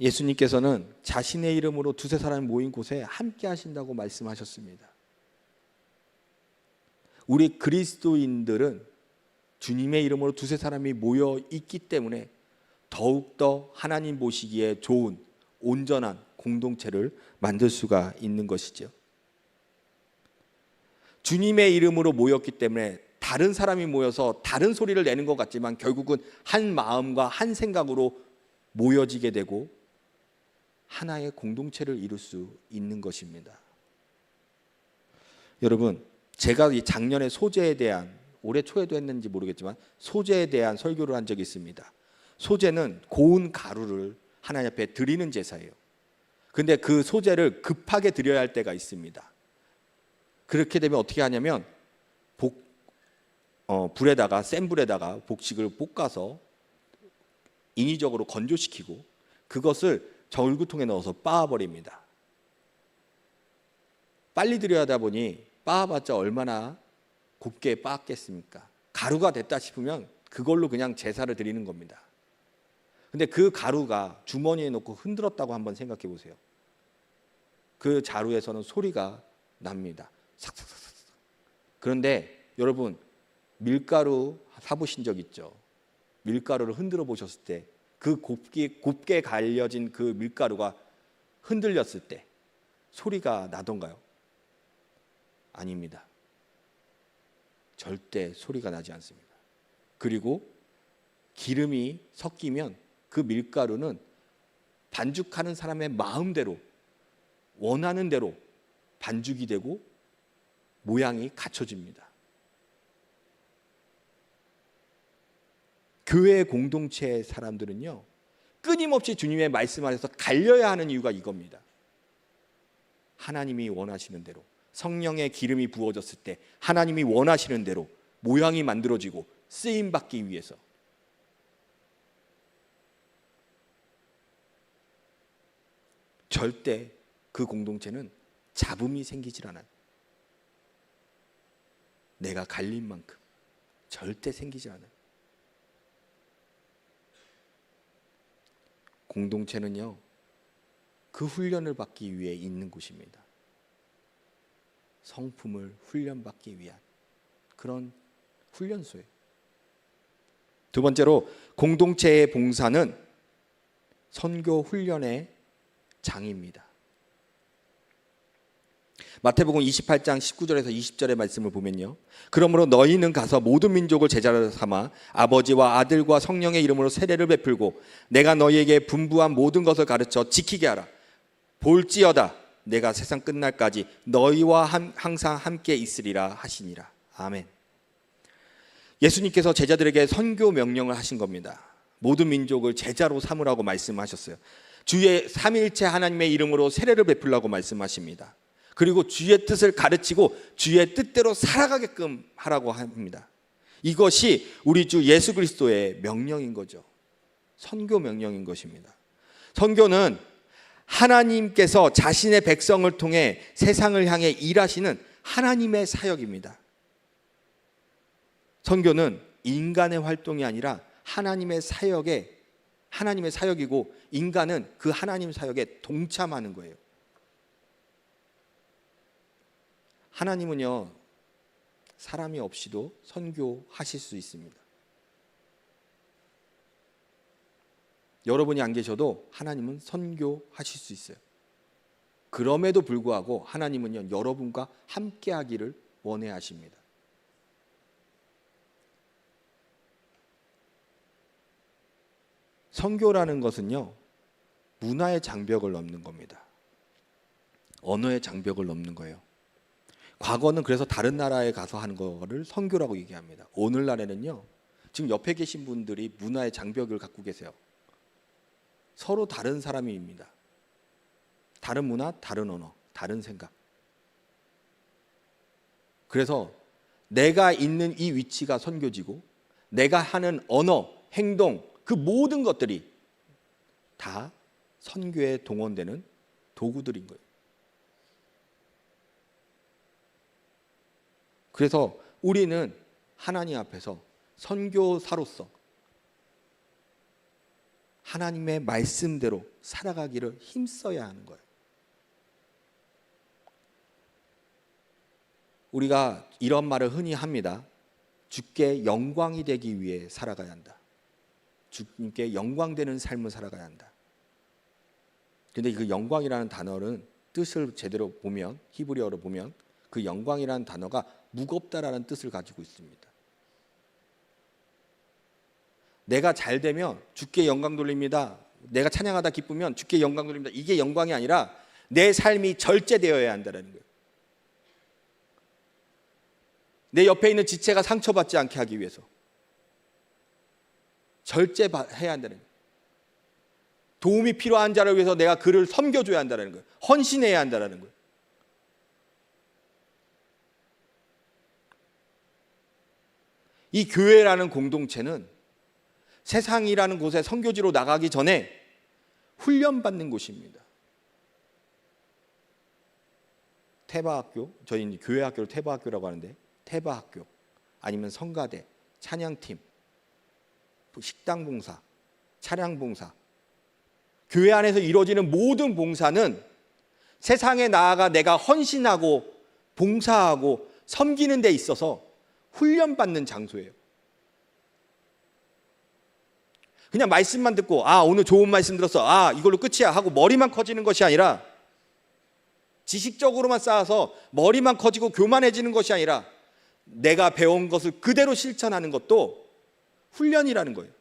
예수님께서는 자신의 이름으로 두세 사람이 모인 곳에 함께 하신다고 말씀하셨습니다. 우리 그리스도인들은 주님의 이름으로 두세 사람이 모여 있기 때문에 더욱더 하나님 보시기에 좋은 온전한 공동체를 만들 수가 있는 것이죠. 주님의 이름으로 모였기 때문에 다른 사람이 모여서 다른 소리를 내는 것 같지만 결국은 한 마음과 한 생각으로 모여지게 되고 하나의 공동체를 이룰 수 있는 것입니다. 여러분, 제가 이 작년에 소재에 대한, 올해 초에도 했는지 모르겠지만 소재에 대한 설교를 한 적이 있습니다. 소재는 고운 가루를 하나님 앞에 드리는 제사예요. 근데 그 소재를 급하게 드려야 할 때가 있습니다. 그렇게 되면 어떻게 하냐면 불에다가, 센 불에다가 복식을 볶아서 인위적으로 건조시키고 그것을 저울구통에 넣어서 빻아버립니다. 빨리 드려야 하다 보니 빻아봤자 얼마나 곱게 빻겠습니까? 가루가 됐다 싶으면 그걸로 그냥 제사를 드리는 겁니다. 근데 그 가루가 주머니에 넣고 흔들었다고 한번 생각해 보세요. 그 자루에서는 소리가 납니다. 삭삭삭삭. 그런데 여러분, 밀가루 사보신 적 있죠? 밀가루를 흔들어 보셨을 때 그 곱게 갈려진 그 밀가루가 흔들렸을 때 소리가 나던가요? 아닙니다. 절대 소리가 나지 않습니다. 그리고 기름이 섞이면 그 밀가루는 반죽하는 사람의 마음대로, 원하는 대로 반죽이 되고 모양이 갖춰집니다. 교회 공동체의 사람들은요, 끊임없이 주님의 말씀 안에서 갈려야 하는 이유가 이겁니다. 하나님이 원하시는 대로, 성령의 기름이 부어졌을 때 하나님이 원하시는 대로 모양이 만들어지고 쓰임 받기 위해서. 절대 그 공동체는 잡음이 생기질 않아요. 내가 갈린 만큼 절대 생기지 않아요. 공동체는요, 그 훈련을 받기 위해 있는 곳입니다. 성품을 훈련받기 위한 그런 훈련소예요. 두 번째로, 공동체의 봉사는 선교 훈련의 장입니다. 마태복음 28장 19절에서 20절의 말씀을 보면요, 그러므로 너희는 가서 모든 민족을 제자로 삼아 아버지와 아들과 성령의 이름으로 세례를 베풀고 내가 너희에게 분부한 모든 것을 가르쳐 지키게 하라. 볼지어다 내가 세상 끝날까지 너희와 항상 함께 있으리라 하시니라. 아멘. 예수님께서 제자들에게 선교 명령을 하신 겁니다. 모든 민족을 제자로 삼으라고 말씀하셨어요. 주의 삼위일체 하나님의 이름으로 세례를 베풀라고 말씀하십니다. 그리고 주의 뜻을 가르치고 주의 뜻대로 살아가게끔 하라고 합니다. 이것이 우리 주 예수 그리스도의 명령인 거죠. 선교 명령인 것입니다. 선교는 하나님께서 자신의 백성을 통해 세상을 향해 일하시는 하나님의 사역입니다. 선교는 인간의 활동이 아니라 하나님의 사역이고 인간은 그 하나님 사역에 동참하는 거예요. 하나님은요, 사람이 없이도 선교하실 수 있습니다. 여러분이 안 계셔도 하나님은 선교하실 수 있어요. 그럼에도 불구하고 하나님은요, 여러분과 함께 하기를 원해 하십니다. 선교라는 것은요, 문화의 장벽을 넘는 겁니다. 언어의 장벽을 넘는 거예요. 과거는 그래서 다른 나라에 가서 하는 거를 선교라고 얘기합니다. 오늘날에는요, 지금 옆에 계신 분들이 문화의 장벽을 갖고 계세요. 서로 다른 사람입니다. 다른 문화, 다른 언어, 다른 생각. 그래서 내가 있는 이 위치가 선교지고 내가 하는 언어, 행동, 그 모든 것들이 다 선교에 동원되는 도구들인 거예요. 그래서 우리는 하나님 앞에서 선교사로서 하나님의 말씀대로 살아가기를 힘써야 하는 거예요. 우리가 이런 말을 흔히 합니다. 주께 영광이 되기 위해 살아가야 한다. 주님께 영광되는 삶을 살아가야 한다. 근데 그 영광이라는 단어는 뜻을 제대로 보면, 히브리어로 보면 그 영광이라는 단어가 무겁다라는 뜻을 가지고 있습니다. 내가 잘 되면 주께 영광 돌립니다. 내가 찬양하다 기쁘면 주께 영광 돌립니다. 이게 영광이 아니라 내 삶이 절제되어야 한다는 거예요. 내 옆에 있는 지체가 상처받지 않게 하기 위해서 절제해야 한다는 거예요. 도움이 필요한 자를 위해서 내가 그를 섬겨줘야 한다는 거예요. 헌신해야 한다는 거예요. 이 교회라는 공동체는 세상이라는 곳에 선교지로 나가기 전에 훈련받는 곳입니다. 태바학교, 저희 교회학교를 태바학교라고 하는데 태바학교 아니면 성가대, 찬양팀, 식당 봉사, 차량 봉사, 교회 안에서 이루어지는 모든 봉사는 세상에 나아가 내가 헌신하고 봉사하고 섬기는 데 있어서 훈련받는 장소예요. 그냥 말씀만 듣고 오늘 좋은 말씀 들었어, 이걸로 끝이야 하고 머리만 커지는 것이 아니라, 지식적으로만 쌓아서 머리만 커지고 교만해지는 것이 아니라 내가 배운 것을 그대로 실천하는 것도 훈련이라는 거예요.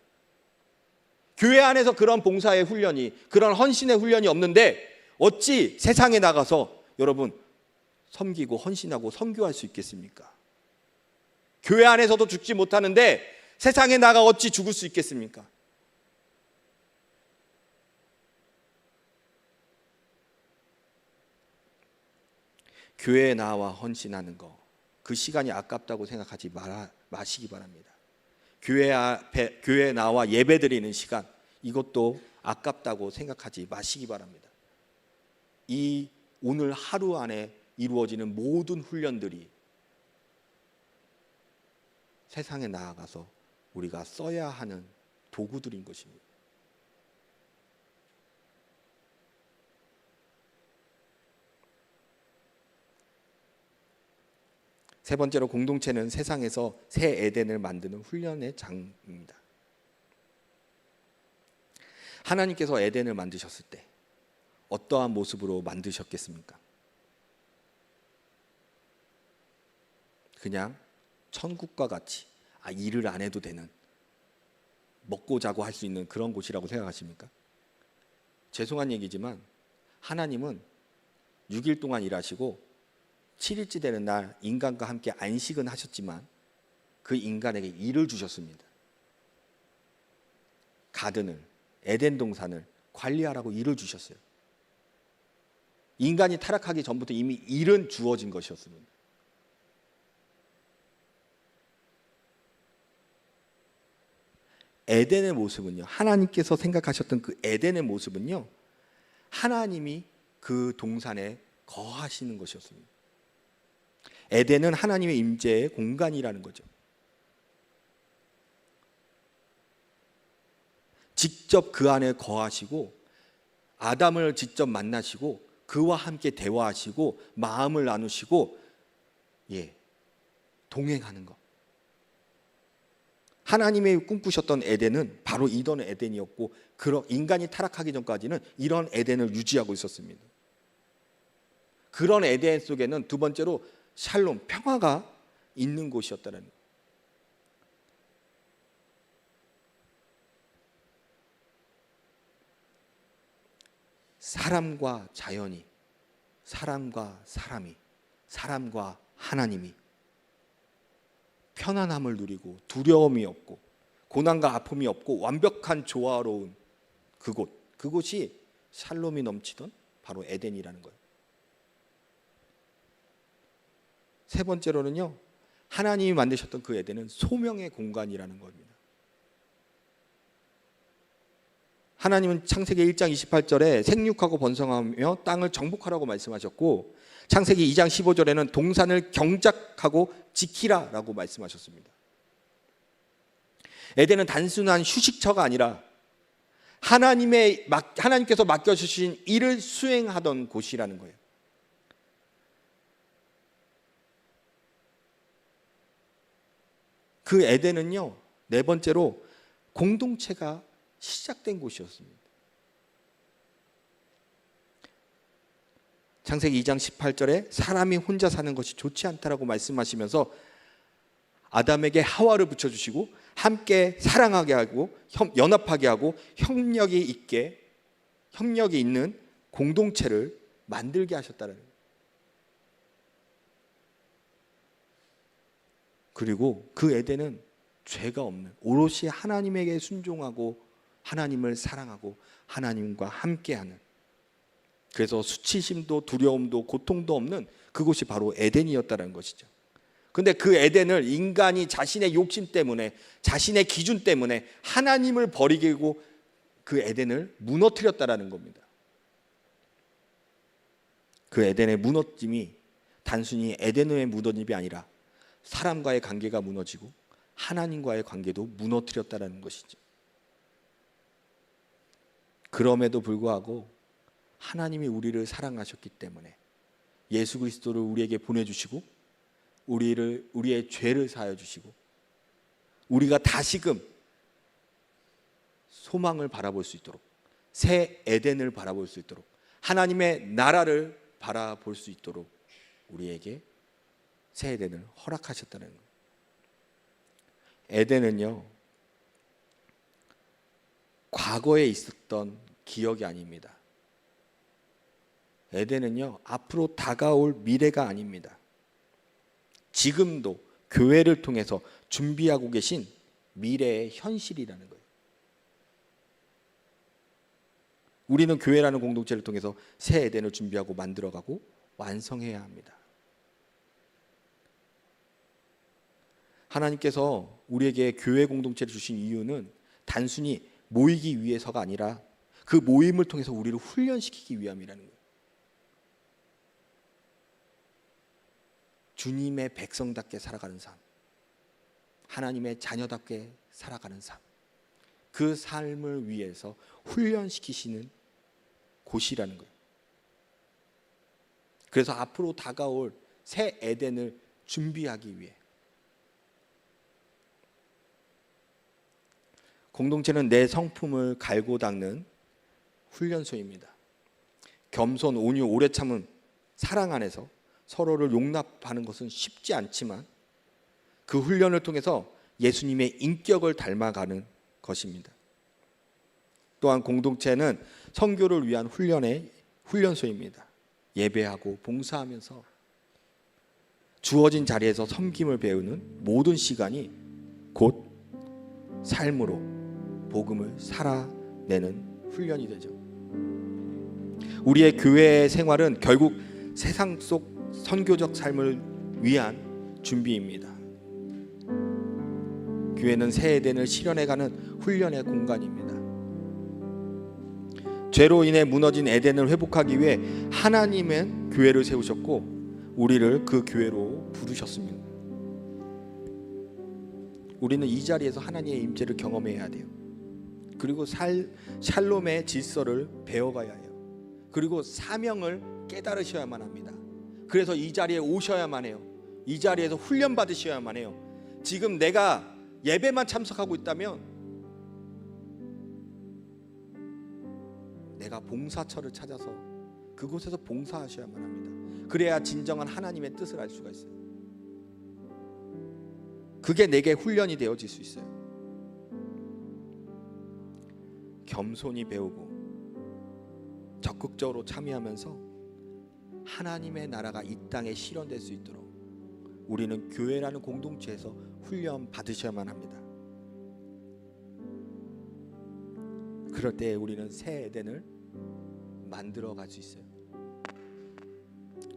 교회 안에서 그런 봉사의 훈련이, 그런 헌신의 훈련이 없는데 어찌 세상에 나가서 여러분 섬기고 헌신하고 선교할 수 있겠습니까? 교회 안에서도 죽지 못하는데 세상에 나가 어찌 죽을 수 있겠습니까? 교회에 나와 헌신하는 거, 그 시간이 아깝다고 생각하지 마시기 바랍니다. 교회에 나와 예배드리는 시간, 이것도 아깝다고 생각하지 마시기 바랍니다. 이 오늘 하루 안에 이루어지는 모든 훈련들이 세상에 나아가서 우리가 써야 하는 도구들인 것입니다. 세 번째로, 공동체는 세상에서 새 에덴을 만드는 훈련의 장입니다. 하나님께서 에덴을 만드셨을 때 어떠한 모습으로 만드셨겠습니까? 그냥 천국과 같이 일을 안 해도 되는, 먹고 자고 할 수 있는 그런 곳이라고 생각하십니까? 죄송한 얘기지만 하나님은 6일 동안 일하시고 7일째 되는 날 인간과 함께 안식은 하셨지만 그 인간에게 일을 주셨습니다. 가든을, 에덴 동산을 관리하라고 일을 주셨어요. 인간이 타락하기 전부터 이미 일은 주어진 것이었습니다. 에덴의 모습은요, 하나님께서 생각하셨던 그 에덴의 모습은요, 하나님이 그 동산에 거하시는 것이었습니다. 에덴은 하나님의 임재의 공간이라는 거죠. 직접 그 안에 거하시고 아담을 직접 만나시고 그와 함께 대화하시고 마음을 나누시고 동행하는 것. 하나님의 꿈꾸셨던 에덴은 바로 이런 에덴이었고, 그런 인간이 타락하기 전까지는 이런 에덴을 유지하고 있었습니다. 그런 에덴 속에는 두 번째로 샬롬, 평화가 있는 곳이었다는 거예요. 사람과 자연이, 사람과 사람이, 사람과 하나님이 편안함을 누리고 두려움이 없고 고난과 아픔이 없고 완벽한 조화로운 그곳이 샬롬이 넘치던 바로 에덴이라는 거예요. 세 번째로는요, 하나님이 만드셨던 그 에덴은 소명의 공간이라는 겁니다. 하나님은 창세기 1장 28절에 생육하고 번성하며 땅을 정복하라고 말씀하셨고, 창세기 2장 15절에는 동산을 경작하고 지키라라고 말씀하셨습니다. 에덴은 단순한 휴식처가 아니라 하나님께서 맡겨주신 일을 수행하던 곳이라는 거예요. 그 에덴은요, 네 번째로 공동체가 시작된 곳이었습니다. 창세기 2장 18절에 사람이 혼자 사는 것이 좋지 않다라고 말씀하시면서 아담에게 하와를 붙여주시고 함께 사랑하게 하고 연합하게 하고 협력이 있는 공동체를 만들게 하셨다는 거예요. 그리고 그 에덴은 죄가 없는, 오롯이 하나님에게 순종하고 하나님을 사랑하고 하나님과 함께하는, 그래서 수치심도 두려움도 고통도 없는 그곳이 바로 에덴이었다는 것이죠. 근데 그 에덴을 인간이 자신의 욕심 때문에, 자신의 기준 때문에 하나님을 버리고 그 에덴을 무너뜨렸다라는 겁니다. 그 에덴의 무너짐이 단순히 에덴의 무너짐이 아니라 사람과의 관계가 무너지고 하나님과의 관계도 무너뜨렸다는 것이죠. 그럼에도 불구하고 하나님이 우리를 사랑하셨기 때문에 예수 그리스도를 우리에게 보내주시고 우리의 죄를 사하여 주시고 우리가 다시금 소망을 바라볼 수 있도록, 새 에덴을 바라볼 수 있도록, 하나님의 나라를 바라볼 수 있도록 우리에게 새 에덴을 허락하셨다는 거예요. 에덴은요, 과거에 있었던 기억이 아닙니다. 에덴은요, 앞으로 다가올 미래가 아닙니다. 지금도 교회를 통해서 준비하고 계신 미래의 현실이라는 거예요. 우리는 교회라는 공동체를 통해서 새 에덴을 준비하고 만들어가고 완성해야 합니다. 하나님께서 우리에게 교회 공동체를 주신 이유는 단순히 모이기 위해서가 아니라 그 모임을 통해서 우리를 훈련시키기 위함이라는 거예요. 주님의 백성답게 살아가는 삶, 하나님의 자녀답게 살아가는 삶, 그 삶을 위해서 훈련시키시는 곳이라는 거예요. 그래서 앞으로 다가올 새 에덴을 준비하기 위해 공동체는 내 성품을 갈고 닦는 훈련소입니다. 겸손, 온유, 오래 참음, 사랑 안에서 서로를 용납하는 것은 쉽지 않지만 그 훈련을 통해서 예수님의 인격을 닮아가는 것입니다. 또한 공동체는 선교를 위한 훈련소입니다. 예배하고 봉사하면서 주어진 자리에서 섬김을 배우는 모든 시간이 곧 삶으로 복음을 살아내는 훈련이 되죠. 우리의 교회 생활은 결국 세상 속 선교적 삶을 위한 준비입니다. 교회는 새 에덴을 실현해가는 훈련의 공간입니다. 죄로 인해 무너진 에덴을 회복하기 위해 하나님은 교회를 세우셨고 우리를 그 교회로 부르셨습니다. 우리는 이 자리에서 하나님의 임재를 경험해야 돼요. 그리고 샬롬의 질서를 배워가야 해요. 그리고 사명을 깨달으셔야만 합니다. 그래서 이 자리에 오셔야만 해요. 이 자리에서 훈련 받으셔야만 해요. 지금 내가 예배만 참석하고 있다면 내가 봉사처를 찾아서 그곳에서 봉사하셔야만 합니다. 그래야 진정한 하나님의 뜻을 알 수가 있어요. 그게 내게 훈련이 되어질 수 있어요. 겸손히 배우고 적극적으로 참여하면서 하나님의 나라가 이 땅에 실현될 수 있도록 우리는 교회라는 공동체에서 훈련 받으셔야만 합니다. 그럴 때 우리는 새 에덴을 만들어 갈 수 있어요.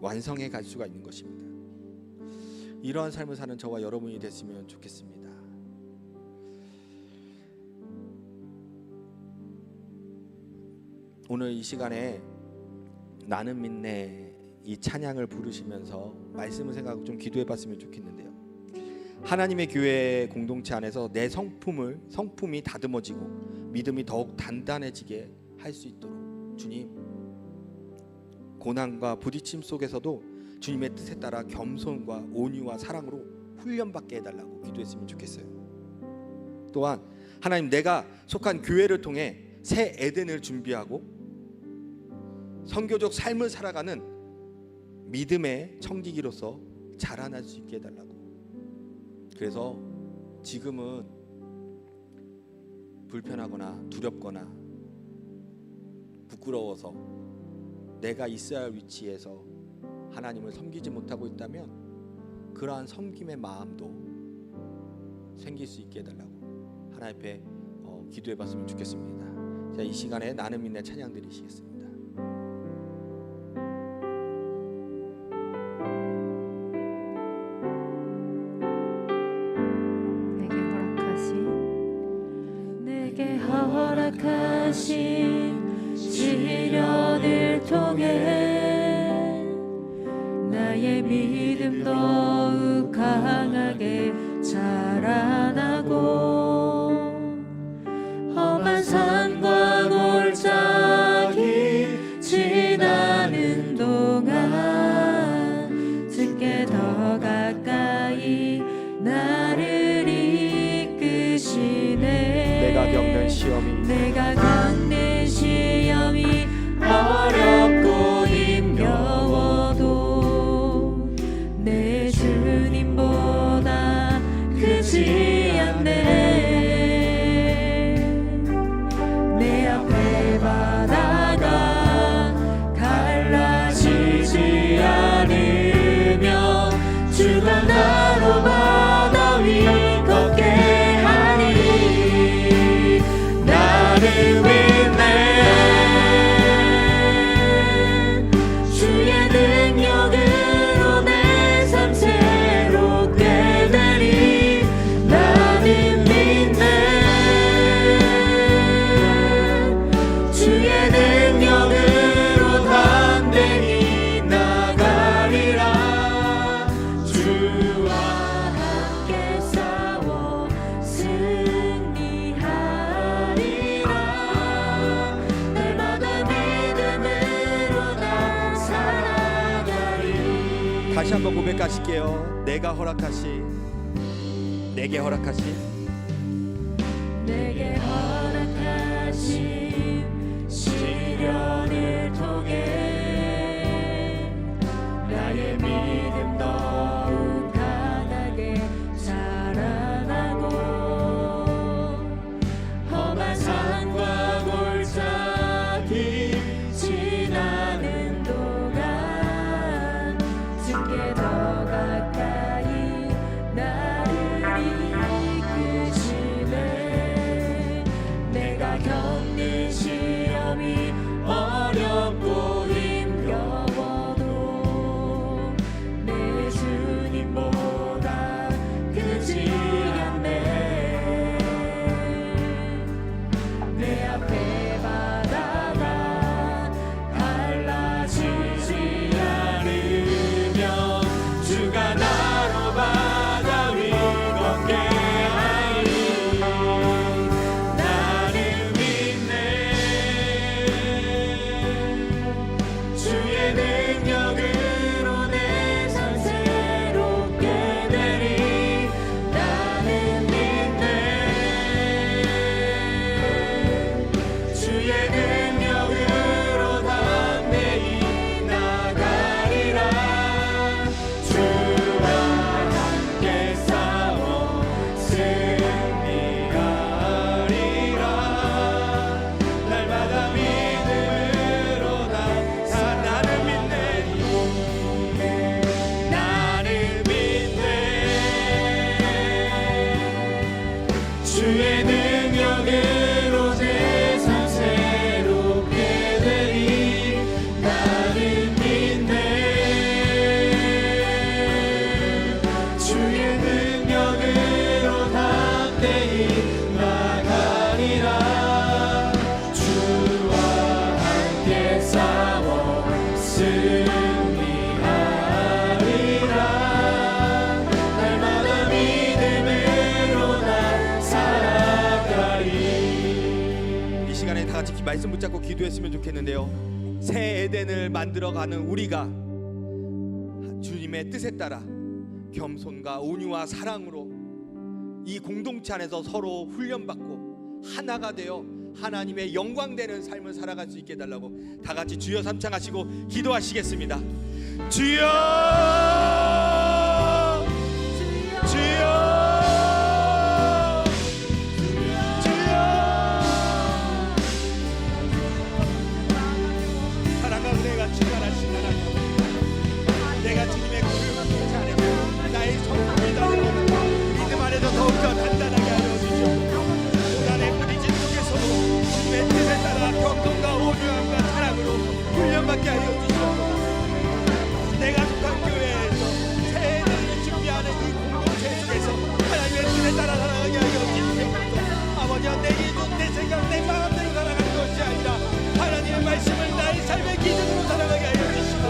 완성해 갈 수가 있는 것입니다. 이러한 삶을 사는 저와 여러분이 됐으면 좋겠습니다. 오늘 이 시간에 나는 믿네 이 찬양을 부르시면서 말씀을 생각하고 좀 기도해 봤으면 좋겠는데요. 하나님의 교회 공동체 안에서 내 성품이 다듬어지고 믿음이 더욱 단단해지게 할 수 있도록 주님, 고난과 부딪힘 속에서도 주님의 뜻에 따라 겸손과 온유와 사랑으로 훈련받게 해달라고 기도했으면 좋겠어요. 또한 하나님, 내가 속한 교회를 통해 새 에덴을 준비하고 선교적 삶을 살아가는 믿음의 청지기로서 자라날 수 있게 해달라고. 그래서 지금은 불편하거나 두렵거나 부끄러워서 내가 있어야 할 위치에서 하나님을 섬기지 못하고 있다면 그러한 섬김의 마음도 생길 수 있게 해달라고 하나님 앞에 기도해봤으면 좋겠습니다. 자, 이 시간에 나는 믿네 찬양 드리시겠습니다. 내게 허락하신 시련을 통해 나의 믿음 더욱 강하게 자라나고 험한 산과 골짜기 지나는 동안 주께 더 가까이 나를 이끄시네. 내가 겪는 시험이 어렵고 힘겨워도 내 주님보다 크지 않네. 내 앞에 바다가 갈라지지 않으며 주가 나로 바다 위 걷게 하니 나를 믿네. 주의 능력으로 내 삶 새롭게 되리. 나는 믿네. 주의 능력으로 담대히 나가리라. 주와 함께 싸워 승리하리라. 날마다 믿음으로 나 살아가리. 다시 한번 고백하실게요. 내게 허락하신 시련을 통해 나의 믿음 더욱 강하게 자라나고 험한 산과 골짜기 지나는 동안 주께 더 가까이 나를 이끄시네. 내가 겪는 시험이 어렵고 힘겨워도 내 주님보다 크지 않네. 내 앞에 바다가 갈라지지 않으며 주가 나로 바다 위 걷게 하니 나는 믿네. 주의 능력으로 내 삶 새롭게 되리. 나는 믿네. 주의 능력으로 담대히 나가리라. 주와 함께 싸워 승리하리라. 날마다 믿음으로 나는 믿네. 나는 믿네. 주의 능력으로 내 삶 새롭게 되리. 나는 믿네. 주의 능력으로 담대히 나가리라. 주와 함께 싸워 승리하리라. 날마다 믿음으로 나 살아가리. 이 시간에 다 같이 말씀 붙잡고 기도했으면 좋겠는데요. 새 에덴을 만들어가는 우리가 주님의 뜻에 따라 겸손과 온유와 사랑으로 이 공동체 안에서 서로 훈련받고 하나가 되어 하나님의 영광되는 삶을 살아갈 수 있게 해달라고 다 같이 주여 삼창하시고 기도하시겠습니다. 주여 주여 주여 사랑과 은혜가 충만하신 하나님, 내가 주님의 구름을 안에서 나의 성품이 다듬어서 믿음 안에서 더욱더 단단하게 하여 주시옵소서. 고난의 부딪힘 속에서도 주님의 뜻에 따라 경건과 온유함과 사랑으로 훈련받게 하여 주시옵소서. 내가 속한 교회에서 새 해를 준비하는 이 공동체 속에서 하나님의 뜻에 따라 살아가게 하여 주시옵소서. 아버지와 내 기준, 내 생각, 내 마음대로 살아가는 것이 아니라 하나님의 말씀을 나의 삶의 기준으로 살아가게 하여 주시고,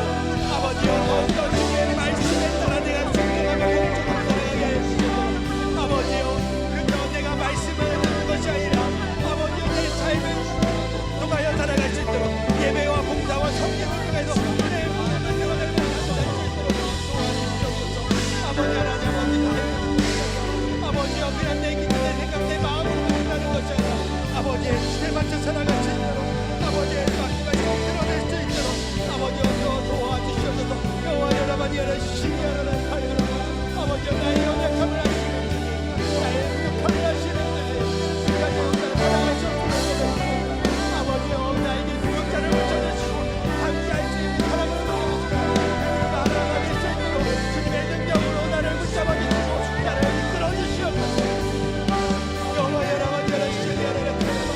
아버지여 더욱더 주님의 말씀에 따라 내가 순종하며 공적으로 살아가게 하여 주시고, 아버지여 그저 내가 말씀을 듣는 것이 아니라 아버지여 내 삶을 통하여 살아갈 수 있도록 예배와 봉사와 성경을 통해서 내 모든 능력을 내고 살아갈 수 있도록 도와주시옵소서. 아버지 하나님, 아버지여 그냥 내 기준, 내 생각, 내 마음으로 살아가는 것이 아니라 아버지의 뜻에 맞춰 살아갈 수 있도록, 아버지의 말씀을 드러낼 수 있도록 아버지여 도와주시옵소서. 여호와여 라바니아라 시니아라라 카이아라, 아버지여 나의 연약함을 아시는 주님, 나의 부족함을 아시는 주님, 지금까지 온다를 사랑하셨옵소서. 아버지여 나에게 구역자를 붙여주시고 함께할 수 있는 사랑을 붙여주시고 나아가게 할 수 있도록 주님의 능력으로 나를 붙잡아 주시고 나를 이끌어 주시옵소서. 여호와여 라바니아라 시니아라라 카이아라.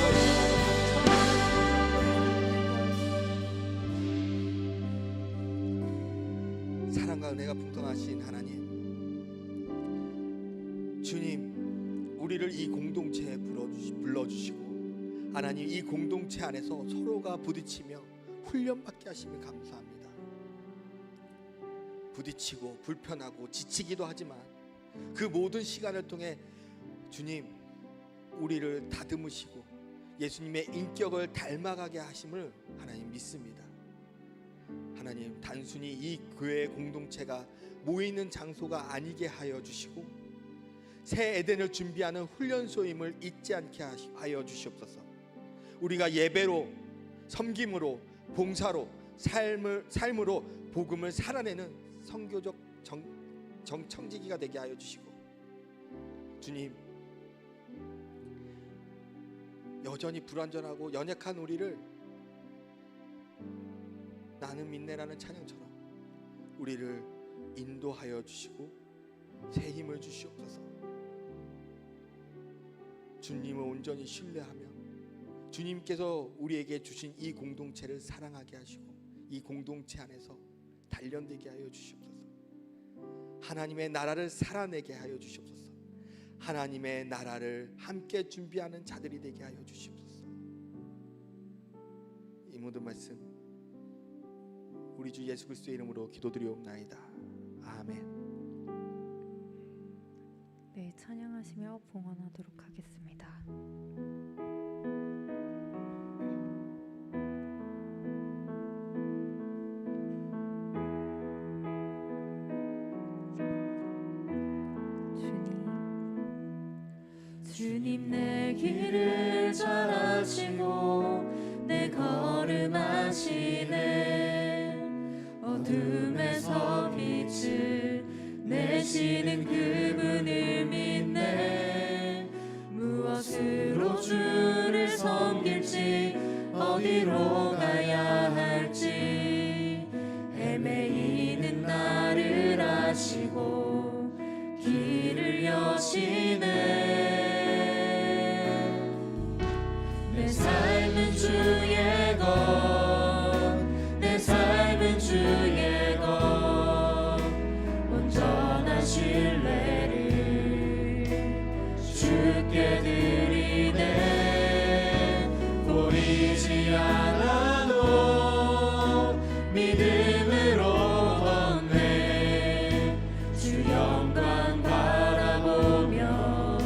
사랑과 은혜가 풍성하신 하나님, 주님, 우리를 이 공동체에 불러주시고 하나님, 이 공동체 안에서 서로가 부딪히며 훈련받게 하시면 감사합니다. 부딪히고 불편하고 지치기도 하지만 그 모든 시간을 통해 주님, 우리를 다듬으시고 예수님의 인격을 닮아가게 하심을 하나님 믿습니다. 하나님, 단순히 이 교회 공동체가 모이는 장소가 아니게 하여 주시고 새 에덴을 준비하는 훈련소임을 잊지 않게 하여 주시옵소서. 우리가 예배로, 섬김으로, 봉사로, 삶으로 복음을 살아내는 선교적 정청지기가 되게 하여 주시고, 주님, 여전히 불완전하고 연약한 우리를 나는 믿네라는 찬양처럼 우리를 인도하여 주시고 새 힘을 주시옵소서. 주님을 온전히 신뢰하며 주님께서 우리에게 주신 이 공동체를 사랑하게 하시고 이 공동체 안에서 단련되게 하여 주시옵소서. 하나님의 나라를 살아내게 하여 주시옵소서. 하나님의 나라를 함께 준비하는 자들이 되게 하여 주시옵소서. 이 모든 말씀 우리 주 예수 그리스도의 이름으로 기도드리옵나이다. 아멘. 네, 찬양하시며 봉헌하도록 하겠습니다. 주님 내 길을 잘 아시고 내 걸음 아시네. 어둠에서 빛을 내시는 그분을 믿네. 무엇으로 주를 섬길지 어디로 가야 할지 헤매이는 나를 아시고 길을 여시네. 내 삶은 주의 것, 내 삶은 주의 것, 온전한 신뢰를 주께 드리네. 보이지 않아도 믿음으로 얻네. 주 영광 바라보며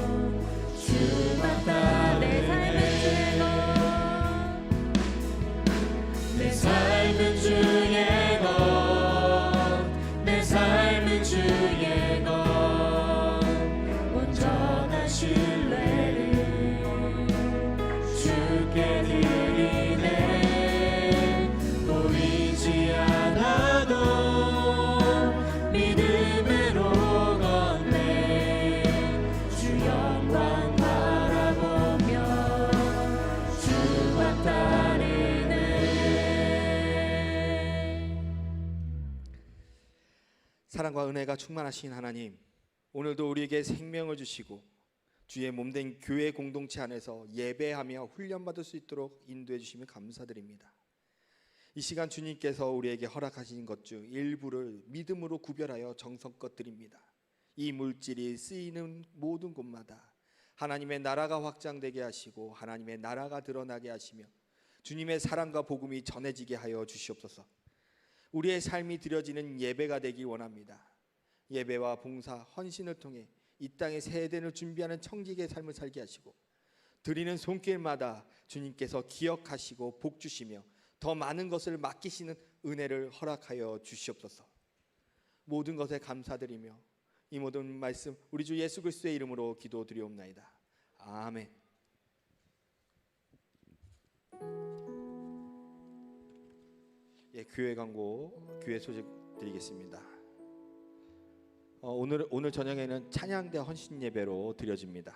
사랑과 은혜가 충만하신 하나님, 오늘도 우리에게 생명을 주시고 주의 몸된 교회 공동체 안에서 예배하며 훈련받을 수 있도록 인도해 주시며 감사드립니다. 이 시간 주님께서 우리에게 허락하신 것 중 일부를 믿음으로 구별하여 정성껏 드립니다. 이 물질이 쓰이는 모든 곳마다 하나님의 나라가 확장되게 하시고 하나님의 나라가 드러나게 하시며 주님의 사랑과 복음이 전해지게 하여 주시옵소서. 우리의 삶이 드려지는 예배가 되길 원합니다. 예배와 봉사, 헌신을 통해 이 땅의 새 에덴을 준비하는 청지기의 삶을 살게 하시고 드리는 손길마다 주님께서 기억하시고 복 주시며 더 많은 것을 맡기시는 은혜를 허락하여 주시옵소서. 모든 것에 감사드리며 이 모든 말씀 우리 주 예수 그리스도의 이름으로 기도드리옵나이다. 아멘. 교회 광고, 교회 소식 드리겠습니다. 오늘 저녁에는 찬양대 헌신 예배로 드려집니다.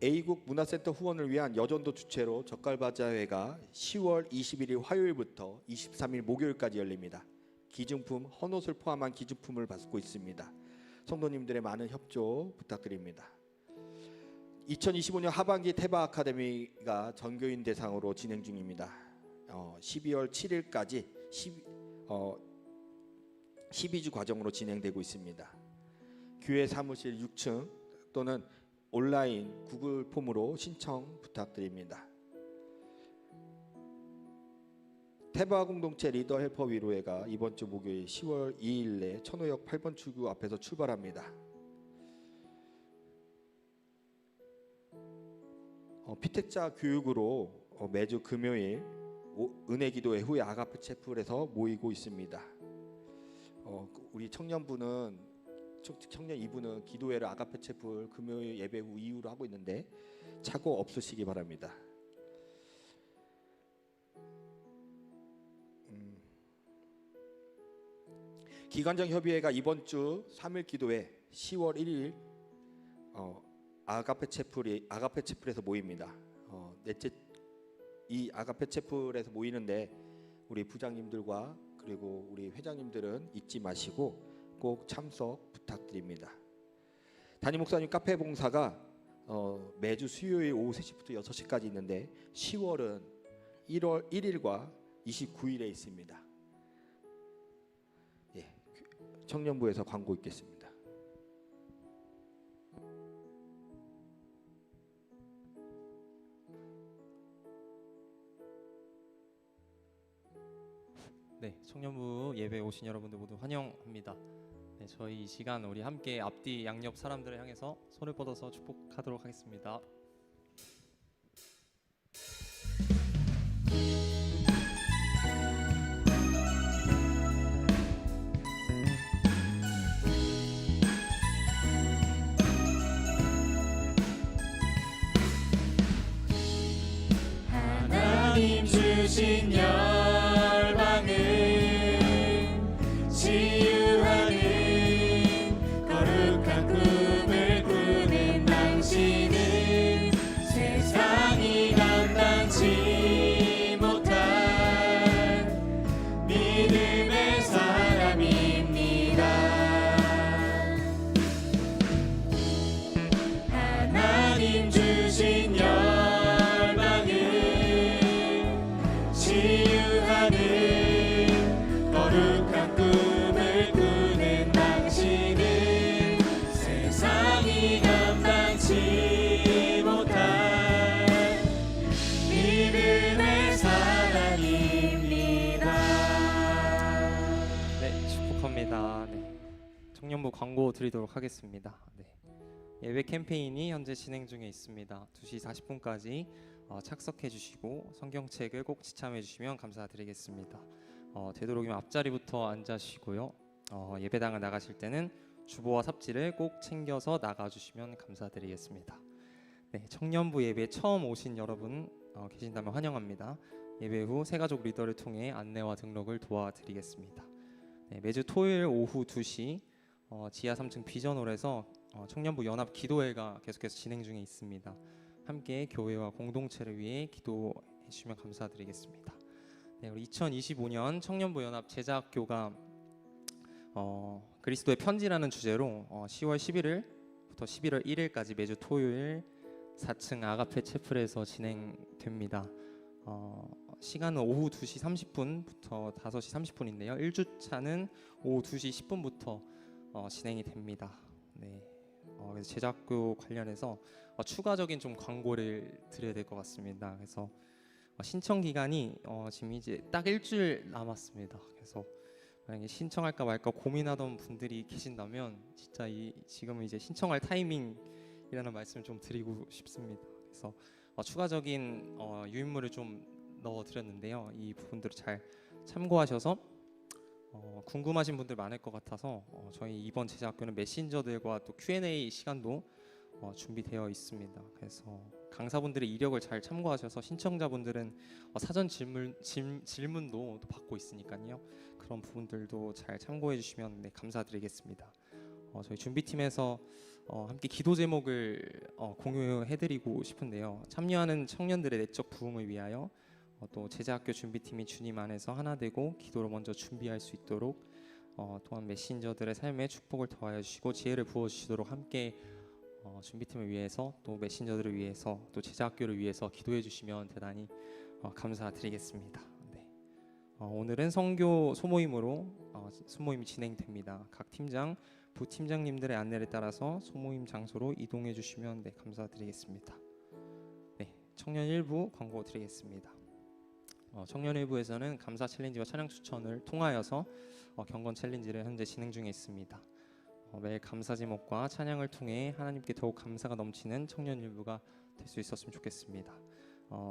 A국 문화센터 후원을 위한 여전도 주최로 젓갈바자회가 10월 21일 화요일부터 23일 목요일까지 열립니다. 기증품, 헌옷을 포함한 기증품을 받고 있습니다. 성도님들의 많은 협조 부탁드립니다. 2025년 하반기 태바 아카데미가 전교인 대상으로 진행 중입니다. 12월 7일까지 12주 과정으로 진행되고 있습니다. 교회 사무실 6층 또는 온라인 구글 폼으로 신청 부탁드립니다. 태바 공동체 리더 헬퍼 위로회가 이번 주 목요일 10월 2일에 천호역 8번 출구 앞에서 출발합니다. 피택자 교육으로 매주 금요일 은혜 기도회 후에 아가페 채플에서 모이고 있습니다. 우리 청년 2부는 기도회를 아가페 채플 금요일 예배 후 이후로 하고 있는데 착오 없으시기 바랍니다. 기관장 협의회가 이번 주 3일 기도회 10월 1일 아가페 채플에서 모입니다. 이 아가페 채플에서 모이는데 우리 부장님들과 그리고 우리 회장님들은 잊지 마시고 꼭 참석 부탁드립니다. 담임 목사님 카페 봉사가 매주 수요일 오후 3시부터 6시까지 있는데 10월은 1월 1일과 29일에 있습니다. 청년부에서 광고 있겠습니다. 네, 청년부 예배에 오신 여러분들 모두 환영합니다. 네, 저희 이 시간 우리 함께 앞뒤 양옆 사람들을 향해서 손을 뻗어서 축복하도록 하겠습니다. 하나님 주신 열방을 치유하는 거룩한 꿈을 꾸는 당신은 세상이 감당치 못한 믿음의 사람입니다. 하나님 주신 치유하는 거룩한 꿈을 꾸는 당신은 세상이 감당치 못한 믿음의 사랑입니다. 네, 축복합니다. 네, 청년부 광고 드리도록 하겠습니다. 네, 예배 캠페인이 현재 진행 중에 있습니다. 2시 40분까지 착석해 주시고 성경책을 꼭 지참해 주시면 감사드리겠습니다. 되도록이면 앞자리부터 앉으시고요. 예배당을 나가실 때는 주보와 삽지를 꼭 챙겨서 나가 주시면 감사드리겠습니다. 네, 청년부 예배 처음 오신 여러분 계신다면 환영합니다. 예배 후 새가족 리더를 통해 안내와 등록을 도와드리겠습니다. 네, 매주 토요일 오후 2시 지하 3층 비전홀에서 청년부 연합 기도회가 계속해서 진행 중에 있습니다. 함께 교회와 공동체를 위해 기도해 주시면 감사드리겠습니다. 네, 우리 2025년 청년부 연합 제자학교가 그리스도의 편지라는 주제로 10월 11일부터 11월 1일까지 매주 토요일 4층 아가페 채플에서 진행됩니다. 시간은 오후 2시 30분부터 5시 30분인데요. 1주차는 오후 2시 10분부터 진행이 됩니다. 네. 그래서 제자학교 관련해서 추가적인 좀 광고를 드려야 될 것 같습니다. 그래서 신청 기간이 지금 이제 딱 일주일 남았습니다. 그래서 만약에 신청할까 말까 고민하던 분들이 계신다면 진짜 지금은 이제 신청할 타이밍이라는 말씀을 좀 드리고 싶습니다. 그래서 추가적인 유인물을 좀 넣어드렸는데요. 이 부분들을 잘 참고하셔서 궁금하신 분들 많을 것 같아서 저희 이번 제자학교는 메신저들과 또 Q&A 시간도 준비되어 있습니다. 그래서 강사분들의 이력을 잘 참고하셔서 신청자분들은 사전 질문도 또 받고 있으니까요. 그런 부분들도 잘 참고해 주시면 네, 감사드리겠습니다. 저희 준비팀에서 함께 기도 제목을 공유해드리고 싶은데요. 참여하는 청년들의 내적 부흥을 위하여 또 제자학교 준비팀이 주님 안에서 하나 되고 기도를 먼저 준비할 수 있도록 또한 메신저들의 삶에 축복을 더하여 주시고 지혜를 부어 주시도록 함께 준비팀을 위해서 또 메신저들을 위해서 또 제자학교를 위해서 기도해 주시면 대단히 감사드리겠습니다. 네. 오늘은 선교 소모임으로 소모임이 진행됩니다. 각 팀장, 부팀장님들의 안내를 따라서 소모임 장소로 이동해 주시면 네, 감사드리겠습니다. 네, 청년 일부 광고 드리겠습니다. 청년 일부에서는 감사 챌린지와 찬양 추천을 통하여서 경건 챌린지를 현재 진행 중에 있습니다. 매일 감사 제목과 찬양을 통해 하나님께 더욱 감사가 넘치는 청년 일부가 될 수 있었으면 좋겠습니다.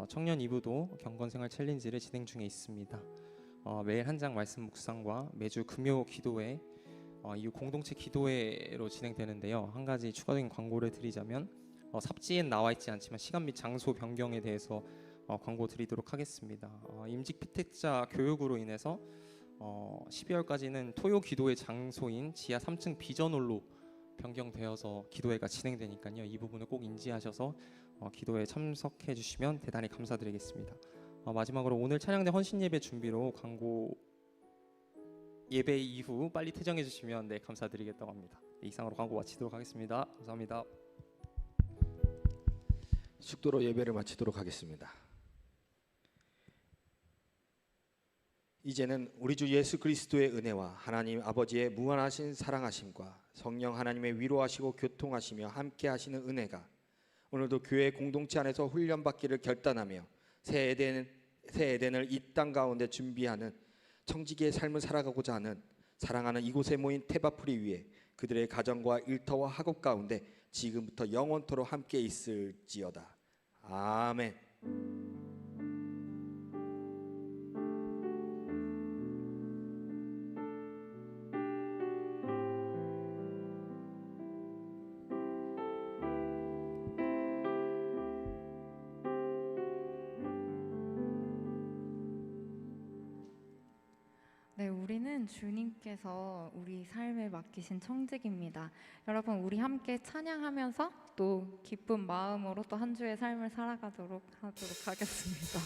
청년 2부도 경건생활 챌린지를 진행 중에 있습니다. 매일 한 장 말씀 묵상과 매주 금요 기도회 이후 공동체 기도회로 진행되는데요. 한 가지 추가적인 광고를 드리자면 삽지엔 나와 있지 않지만 시간 및 장소 변경에 대해서 광고 드리도록 하겠습니다. 임직 피택자 교육으로 인해서 12월까지는 토요 기도회 장소인 지하 3층 비전홀로 변경되어서 기도회가 진행되니까요. 이 부분을 꼭 인지하셔서 기도회에 참석해 주시면 대단히 감사드리겠습니다. 마지막으로 오늘 찬양대 헌신 예배 준비로 광고 예배 이후 빨리 퇴장해 주시면 네, 감사드리겠다고 합니다. 네, 이상으로 광고 마치도록 하겠습니다. 감사합니다. 축도로 예배를 마치도록 하겠습니다. 이제는 우리 주 예수 그리스도의 은혜와 하나님 아버지의 무한하신 사랑하심과 성령 하나님의 위로하시고 교통하시며 함께 하시는 은혜가 오늘도 교회 공동체 안에서 훈련받기를 결단하며 새 에덴을 이 땅 가운데 준비하는 청지기의 삶을 살아가고자 하는 사랑하는 이곳에 모인 태바풀이 위에 그들의 가정과 일터와 학업 가운데 지금부터 영원토록 함께 있을지어다. 아멘. 네, 우리는 주님께서 우리 삶을 맡기신 청직입니다. 여러분, 우리 함께 찬양하면서 또 기쁜 마음으로 또 한 주의 삶을 살아가도록 하겠습니다.